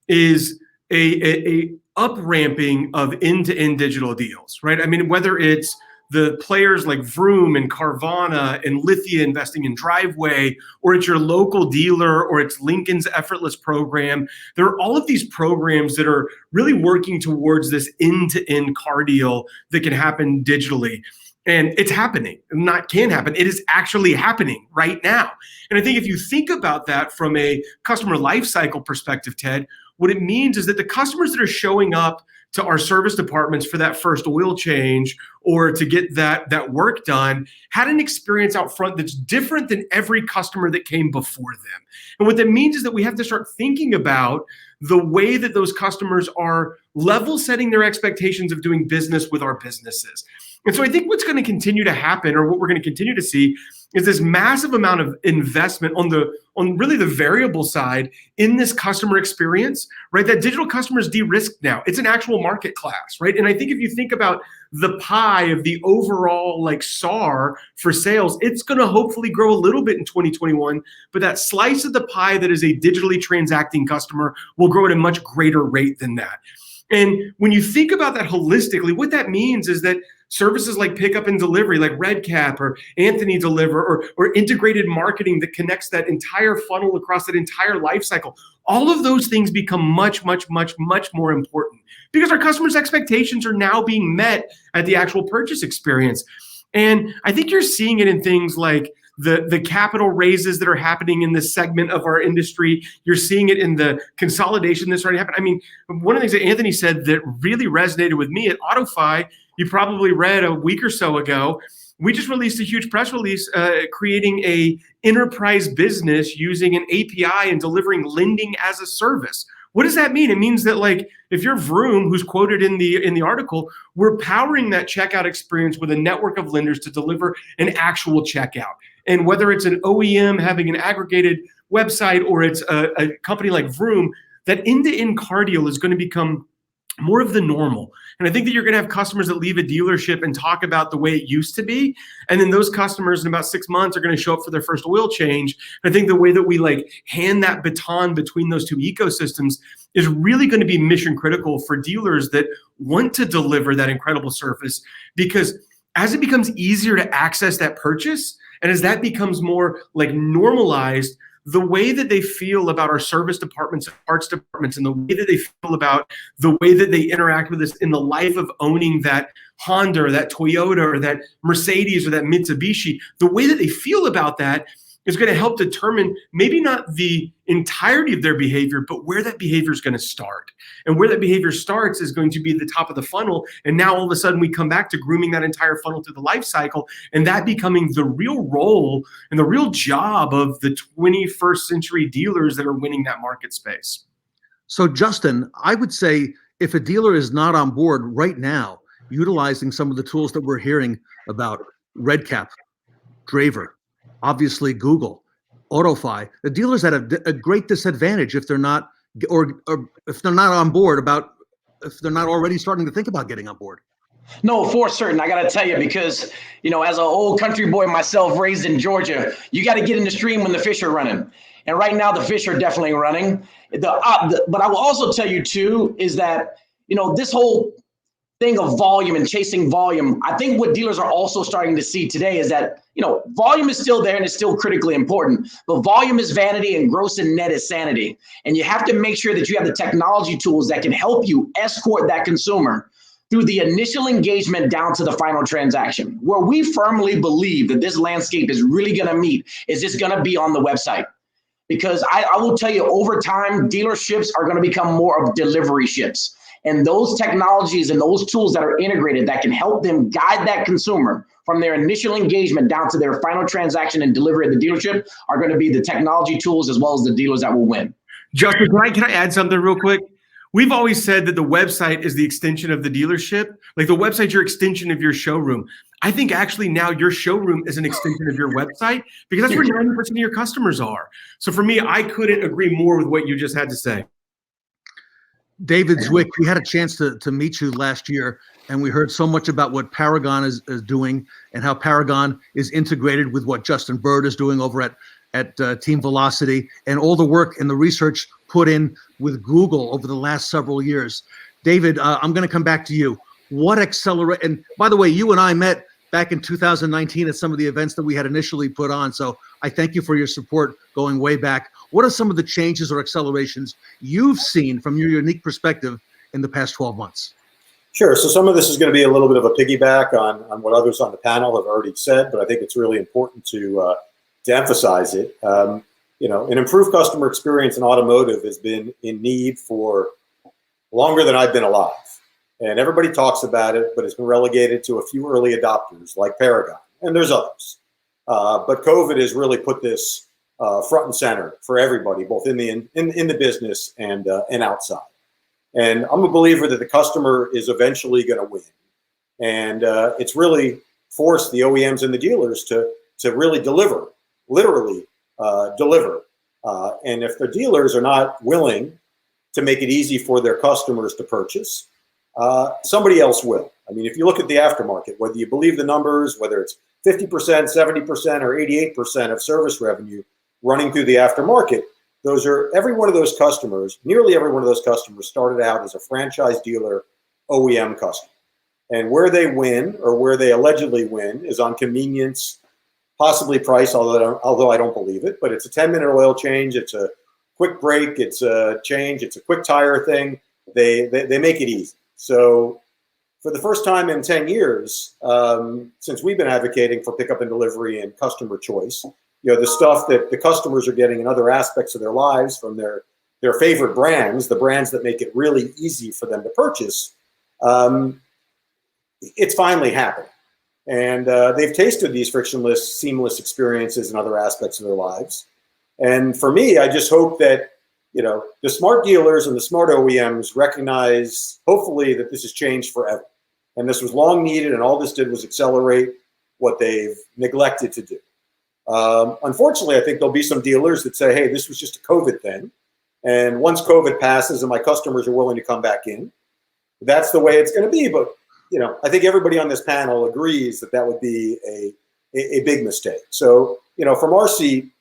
is a up-ramping of end-to-end digital deals, right? I mean, whether it's the players like Vroom and Carvana and Lithia investing in Driveway, or it's your local dealer, or it's Lincoln's Effortless program. There are all of these programs that are really working towards this end-to-end car deal that can happen digitally. And it's happening. Not can happen. It is actually happening right now. And I think if you think about that from a customer lifecycle perspective, Ted, what it means is that the customers that are showing up to our service departments for that first oil change or to get that work done had an experience out front that's different than every customer that came before them. And what that means is that we have to start thinking about the way that those customers are level setting their expectations of doing business with our businesses. And so I think what's going to continue to happen, or what we're going to continue to see, is this massive amount of investment on really the variable side in this customer experience, right? That digital customer is de-risked now. It's an actual market class, right? And I think if you think about the pie of the overall like SAR for sales, it's going to hopefully grow a little bit in 2021, but that slice of the pie that is a digitally transacting customer will grow at a much greater rate than that. And when you think about that holistically, what that means is that services like pickup and delivery, like RedCap or Anthony Deliver, or integrated marketing that connects that entire funnel across that entire life cycle, all of those things become much, much, much, much more important because our customers' expectations are now being met at the actual purchase experience. And I think you're seeing it in things like the capital raises that are happening in this segment of our industry. You're seeing it in the consolidation that's already happened. I mean, one of the things that Anthony said that really resonated with me at AutoFi, you probably read a week or so ago, we just released a huge press release creating a enterprise business using an API and delivering lending as a service. What does that mean? It means that like if you're Vroom, who's quoted in the article, we're powering that checkout experience with a network of lenders to deliver an actual checkout. And whether it's an OEM having an aggregated website or it's a company like Vroom, that end-to-end car deal is going to become more of the normal. And I think that you're going to have customers that leave a dealership and talk about the way it used to be. And then those customers in about 6 months are going to show up for their first oil change. I think the way that we like hand that baton between those two ecosystems is really going to be mission critical for dealers that want to deliver that incredible service, because as it becomes easier to access that purchase, and as that becomes more like normalized, the way that they feel about our service departments and parts departments, and the way that they feel about the way that they interact with us in the life of owning that Honda or that Toyota or that Mercedes or that Mitsubishi, the way that they feel about that is going to help determine maybe not the entirety of their behavior, but where that behavior is going to start. And where that behavior starts is going to be the top of the funnel. And now all of a sudden we come back to grooming that entire funnel through the life cycle, and that becoming the real role and the real job of the 21st century dealers that are winning that market space. So Justin, I would say if a dealer is not on board right now, utilizing some of the tools that we're hearing about, RedCap, Draver, obviously Google, AutoFi, the dealers at a great disadvantage if they're not, or if they're not on board if they're not already starting to think about getting on board. No, for certain. I got to tell you, because, you know, as an old country boy myself, raised in Georgia, you got to get in the stream when the fish are running. And right now the fish are definitely running. But I will also tell you too, is that, you know, this whole thing of volume and chasing volume, I think what dealers are also starting to see today is that, you know, volume is still there and it's still critically important, but volume is vanity and gross and net is sanity. And you have to make sure that you have the technology tools that can help you escort that consumer through the initial engagement down to the final transaction. Where we firmly believe that this landscape is really going to meet is just going to be on the website. Because I will tell you, over time, dealerships are going to become more of delivery ships. And those technologies and those tools that are integrated that can help them guide that consumer from their initial engagement down to their final transaction and delivery at the dealership are going to be the technology tools as well as the dealers that will win. Justin, can I add something real quick? We've always said that the website is the extension of the dealership. Like the website's your extension of your showroom. I think actually now your showroom is an extension of your website, because that's where 90% of your customers are. So for me, I couldn't agree more with what you just had to say. David Zwick, we had a chance to meet you last year, and we heard so much about what Paragon is doing and how Paragon is integrated with what Justin Bird is doing over at Team Velocity, and all the work and the research put in with Google over the last several years. David, I'm going to come back to you. What accelerate? And by the way, you and I met back in 2019 at some of the events that we had initially put on. So I thank you for your support going way back. What are some of the changes or accelerations you've seen from your unique perspective in the past 12 months? Sure. So some of this is going to be a little bit of a piggyback on what others on the panel have already said, but I think it's really important to emphasize it. An improved customer experience in automotive has been in need for longer than I've been alive. And everybody talks about it, but it's been relegated to a few early adopters like Paragon, and there's others. But COVID has really put this front and center for everybody, both in the business and outside. And I'm a believer that the customer is eventually going to win. And it's really forced the OEMs and the dealers to really deliver, literally deliver. And if the dealers are not willing to make it easy for their customers to purchase, somebody else will. I mean, if you look at the aftermarket, whether you believe the numbers, whether it's 50%, 70%, or 88% of service revenue running through the aftermarket, every one of those customers, nearly every one of those customers started out as a franchise dealer OEM customer. And where they win, or where they allegedly win, is on convenience, possibly price, although I don't believe it, but it's a 10-minute oil change, it's a quick break, it's a change, it's a quick tire thing. They make it easy. So for the first time in 10 years, since we've been advocating for pickup and delivery and customer choice, the stuff that the customers are getting in other aspects of their lives from their favorite brands, the brands that make it really easy for them to purchase, it's finally happened. And they've tasted these frictionless, seamless experiences in other aspects of their lives. And for me, I just hope that, the smart dealers and the smart OEMs recognize, hopefully, that this has changed forever. And this was long needed, and all this did was accelerate what they've neglected to do. Unfortunately, I think there'll be some dealers that say, hey, this was just a COVID thing. And once COVID passes and my customers are willing to come back in, that's the way it's going to be. But, I think everybody on this panel agrees that would be a big mistake. So, from our seat,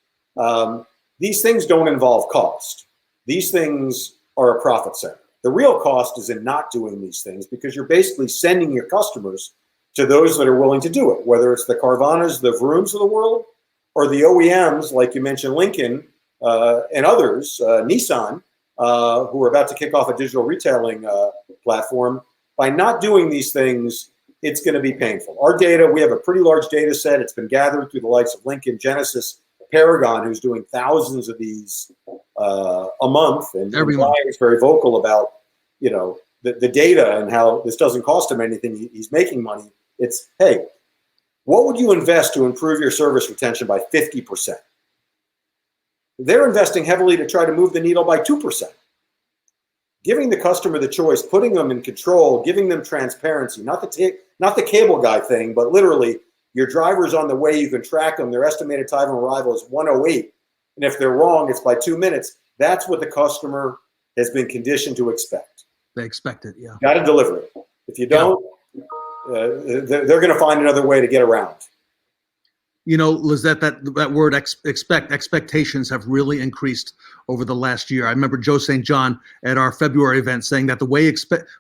these things don't involve cost. These things are a profit center. The real cost is in not doing these things, because you're basically sending your customers to those that are willing to do it, whether it's the Carvanas, the Vrooms of the world, or the OEMs, like you mentioned, Lincoln and others, Nissan, who are about to kick off a digital retailing platform. By not doing these things, it's going to be painful. Our data, we have a pretty large data set. It's been gathered through the likes of Lincoln, Genesis, Paragon, who's doing thousands of these a month, and Brian is very vocal about the data and how this doesn't cost him anything. He's making money. It's, hey, what would you invest to improve your service retention by 50%? They're investing heavily to try to move the needle by 2%. Giving the customer the choice, putting them in control, giving them transparency, not the cable guy thing, but literally your driver's on the way, you can track them. Their estimated time of arrival is 1:08. And if they're wrong, it's by 2 minutes. That's what the customer has been conditioned to expect. They expect it, yeah. Got to deliver it. If you don't, they're going to find another way to get around. Lizette, that word expectations have really increased over the last year. I remember Joe St. John at our February event saying that the way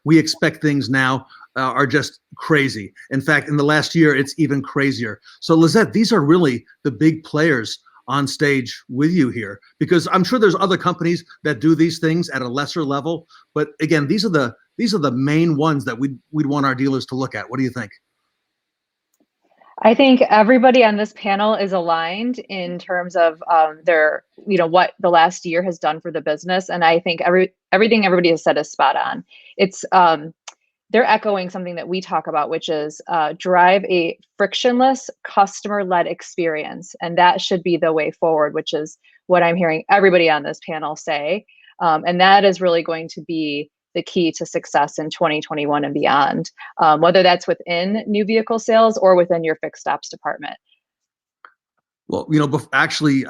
we expect things now are just crazy. In fact, in the last year, it's even crazier. So Lizette, these are really the big players on stage with you here, because I'm sure there's other companies that do these things at a lesser level. But again, these are the main ones that we'd want our dealers to look at. What do you think? I think everybody on this panel is aligned in terms of their, what the last year has done for the business. And I think everything everybody has said is spot on. It's they're echoing something that we talk about, which is drive a frictionless customer-led experience. And that should be the way forward, which is what I'm hearing everybody on this panel say. And that is really going to be the key to success in 2021 and beyond, whether that's within new vehicle sales or within your fixed ops department. Well, actually,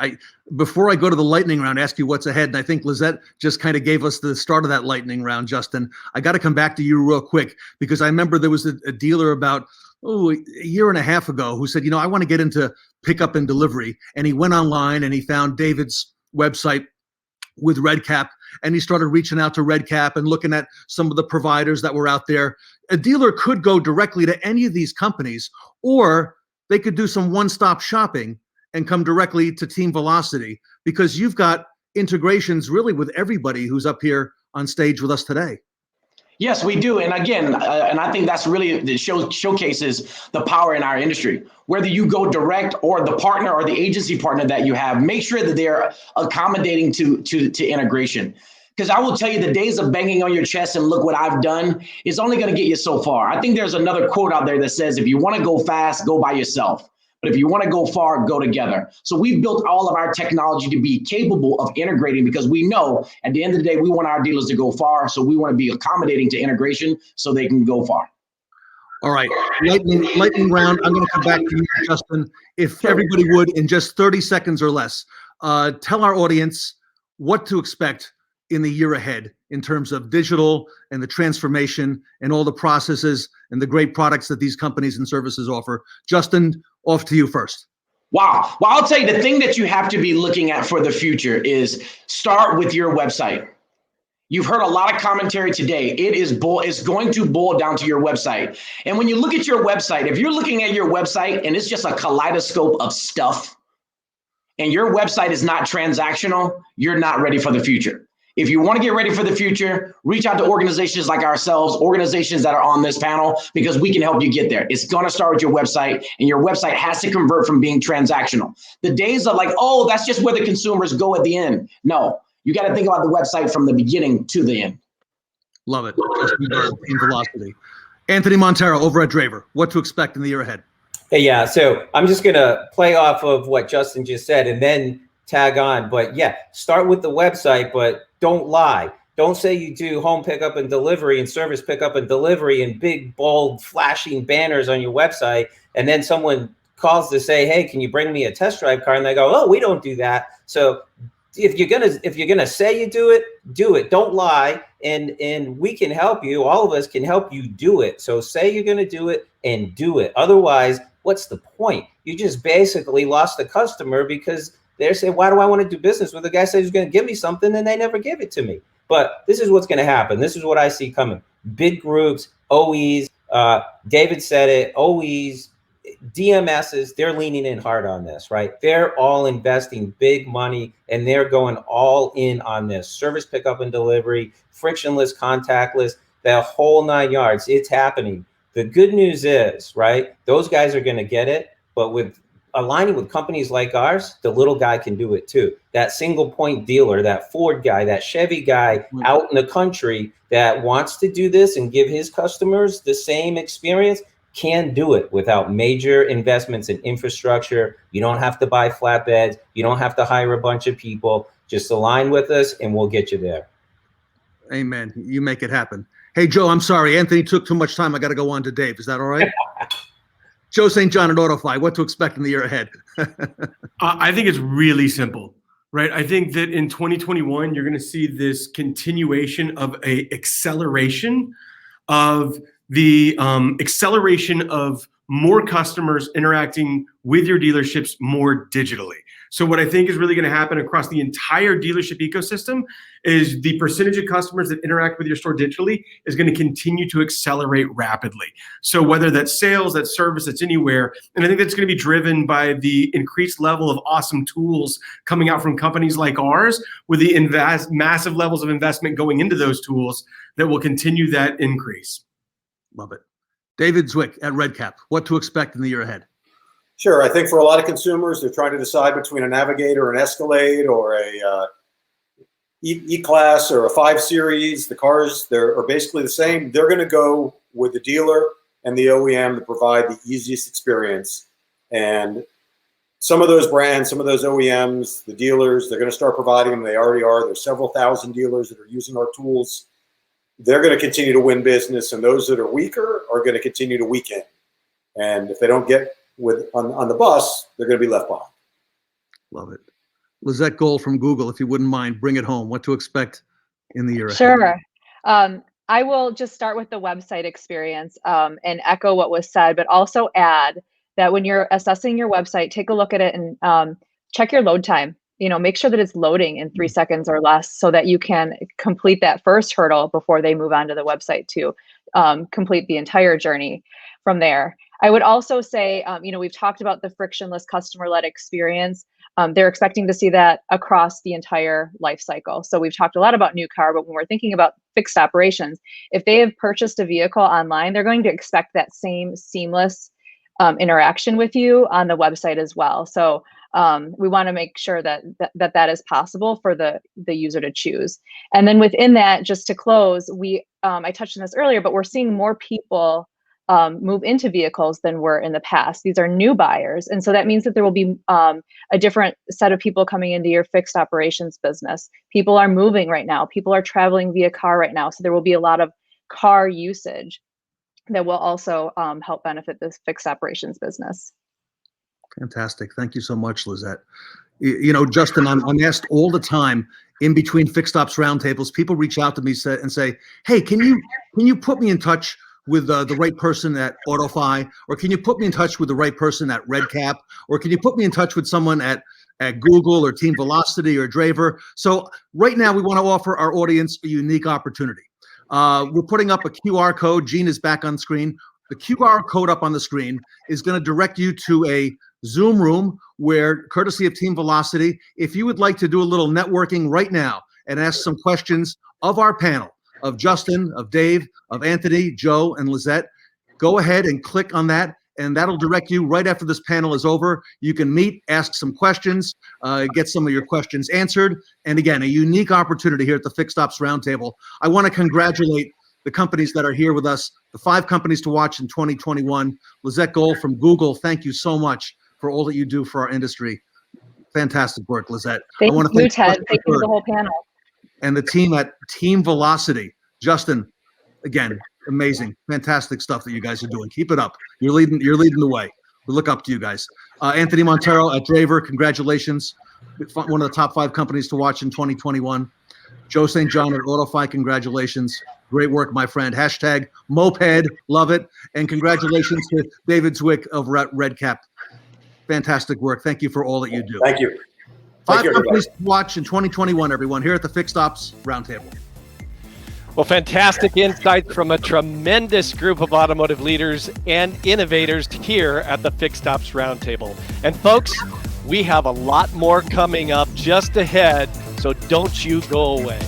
before I go to the lightning round, ask you what's ahead, and I think Lizette just kind of gave us the start of that lightning round, Justin. I got to come back to you real quick, because I remember there was a dealer about a year and a half ago who said, I want to get into pickup and delivery, and he went online and he found David's website with RedCap, and he started reaching out to RedCap and looking at some of the providers that were out there. A dealer could go directly to any of these companies, or they could do some one-stop shopping and come directly to Team Velocity, because you've got integrations really with everybody who's up here on stage with us today. Yes, we do. And again, and I think that's really the showcases the power in our industry. Whether you go direct or the partner or the agency partner that you have, make sure that they're accommodating to integration. Because I will tell you, the days of banging on your chest and look what I've done is only going to get you so far. I think there's another quote out there that says, if you want to go fast, go by yourself. But if you want to go far, go together. So we've built all of our technology to be capable of integrating, because we know at the end of the day, we want our dealers to go far. So we want to be accommodating to integration so they can go far. All right, lightning round. I'm going to come back to you, Justin. If everybody would, in just 30 seconds or less, tell our audience what to expect in the year ahead in terms of digital and the transformation and all the processes and the great products that these companies and services offer. Justin, off to you first. Wow. Well, I'll tell you, the thing that you have to be looking at for the future is start with your website. You've heard a lot of commentary today. It's going to boil down to your website. And when you look at your website, if you're looking at your website and it's just a kaleidoscope of stuff, and your website is not transactional, you're not ready for the future. If you want to get ready for the future, reach out to organizations like ourselves, organizations that are on this panel, because we can help you get there. It's going to start with your website, and your website has to convert from being transactional. The days of like, oh, that's just where the consumers go at the end. No, you got to think about the website from the beginning to the end. Love it. In velocity. Anthony Montero over at Draver. What to expect in the year ahead? Hey, yeah, so I'm just going to play off of what Justin just said and then tag on. But yeah, start with the website, but don't lie. Don't say you do home pickup and delivery and service pickup and delivery and big, bold, flashing banners on your website. And then someone calls to say, hey, can you bring me a test drive car? And they go, oh, we don't do that. So if you're gonna say you do it, do it. Don't lie. And we can help you. All of us can help you do it. So say you're gonna do it and do it. Otherwise, what's the point? You just basically lost the customer because they're saying, why do I want to do business with a guy says he's going to give me something and they never give it to me? But this is what's going to happen. This is what I see coming. Big groups, OEs, David said it, OEs, DMSs, they're leaning in hard on this, right? They're all investing big money and they're going all in on this. Service pickup and delivery, frictionless, contactless, the whole 9 yards. It's happening. The good news is, right, those guys are going to get it, but with aligning with companies like ours, the little guy can do it too. That single point dealer, that Ford guy, that Chevy guy out in the country that wants to do this and give his customers the same experience can do it without major investments in infrastructure. You don't have to buy flatbeds. You don't have to hire a bunch of people. Just align with us and we'll get you there. Amen. You make it happen. Hey, Joe, I'm sorry. Anthony took too much time. I got to go on to Dave. Is that all right? Joe St. John at AutoFi, what to expect in the year ahead? I think it's really simple, right? I think that in 2021, you're going to see this continuation of a acceleration of more customers interacting with your dealerships more digitally. So what I think is really going to happen across the entire dealership ecosystem is the percentage of customers that interact with your store digitally is going to continue to accelerate rapidly. So whether that's sales, that's service, that's anywhere. And I think that's going to be driven by the increased level of awesome tools coming out from companies like ours, with the massive levels of investment going into those tools that will continue that increase. Love it. David Zwick at RedCap, what to expect in the year ahead? Sure. I think for a lot of consumers, they're trying to decide between a Navigator, an Escalade, or a E-Class or a 5 Series. The cars, are basically the same. They're going to go with the dealer and the OEM to provide the easiest experience. And some of those brands, some of those OEMs, the dealers, they're going to start providing them. They already are. There's several thousand dealers that are using our tools. They're going to continue to win business, and those that are weaker are going to continue to weaken. And if they don't get on the bus, they're going to be left behind. Love it. Lizette Gold from Google, if you wouldn't mind, bring it home. What to expect in the year ahead? Sure. I will just start with the website experience and echo what was said, but also add that when you're assessing your website, take a look at it and check your load time. Make sure that it's loading in 3 seconds or less so that you can complete that first hurdle before they move on to the website to complete the entire journey from there. I would also say, we've talked about the frictionless customer-led experience. they're expecting to see that across the entire life cycle. So we've talked a lot about new car, but when we're thinking about fixed operations, if they have purchased a vehicle online, they're going to expect that same seamless interaction with you on the website as well. So we want to make sure that that is possible for the user to choose. And then within that, just to close, I touched on this earlier, but we're seeing more people move into vehicles than were in the past. These are new buyers. And so that means that there will be a different set of people coming into your fixed operations business. People are moving right now. People are traveling via car right now. So there will be a lot of car usage that will also help benefit this fixed operations business. Fantastic. Thank you so much, Lizette. You know, Justin, I'm asked all the time in between Fixed Ops roundtables, people reach out to me and say, hey, can you put me in touch with the right person at AutoFi, or can you put me in touch with the right person at RedCap, or can you put me in touch with someone at Google or Team Velocity or Draver? So right now we want to offer our audience a unique opportunity. We're putting up a QR code. Gene is back on screen. The QR code up on the screen is going to direct you to a Zoom room where, courtesy of Team Velocity, if you would like to do a little networking right now and ask some questions of our panel, of Justin, of Dave, of Anthony, Joe, and Lizette, go ahead and click on that, and that'll direct you right after this panel is over. You can meet, ask some questions, get some of your questions answered, and again, a unique opportunity here at the Fixed Ops Roundtable. I want to congratulate the companies that are here with us, the 5 companies to watch in 2021. Lizette Gold from Google, thank you so much for all that you do for our industry. Fantastic work, Lizette. Thank you, Ted. Thank you to the whole panel. And the team at Team Velocity. Justin, again, amazing, fantastic stuff that you guys are doing. Keep it up. You're leading the way. We look up to you guys. Anthony Montero at Draver, congratulations. One of the top 5 companies to watch in 2021. Joe St. John at AutoFi, congratulations. Great work, my friend. Hashtag Moped, love it. And congratulations to David Zwick of RedCap. Fantastic work. Thank you for all that you do. Thank you. 5 companies to watch in 2021, everyone, here at the Fixed Ops Roundtable. Well, fantastic insights from a tremendous group of automotive leaders and innovators here at the Fixed Ops Roundtable. And folks, we have a lot more coming up just ahead, so don't you go away.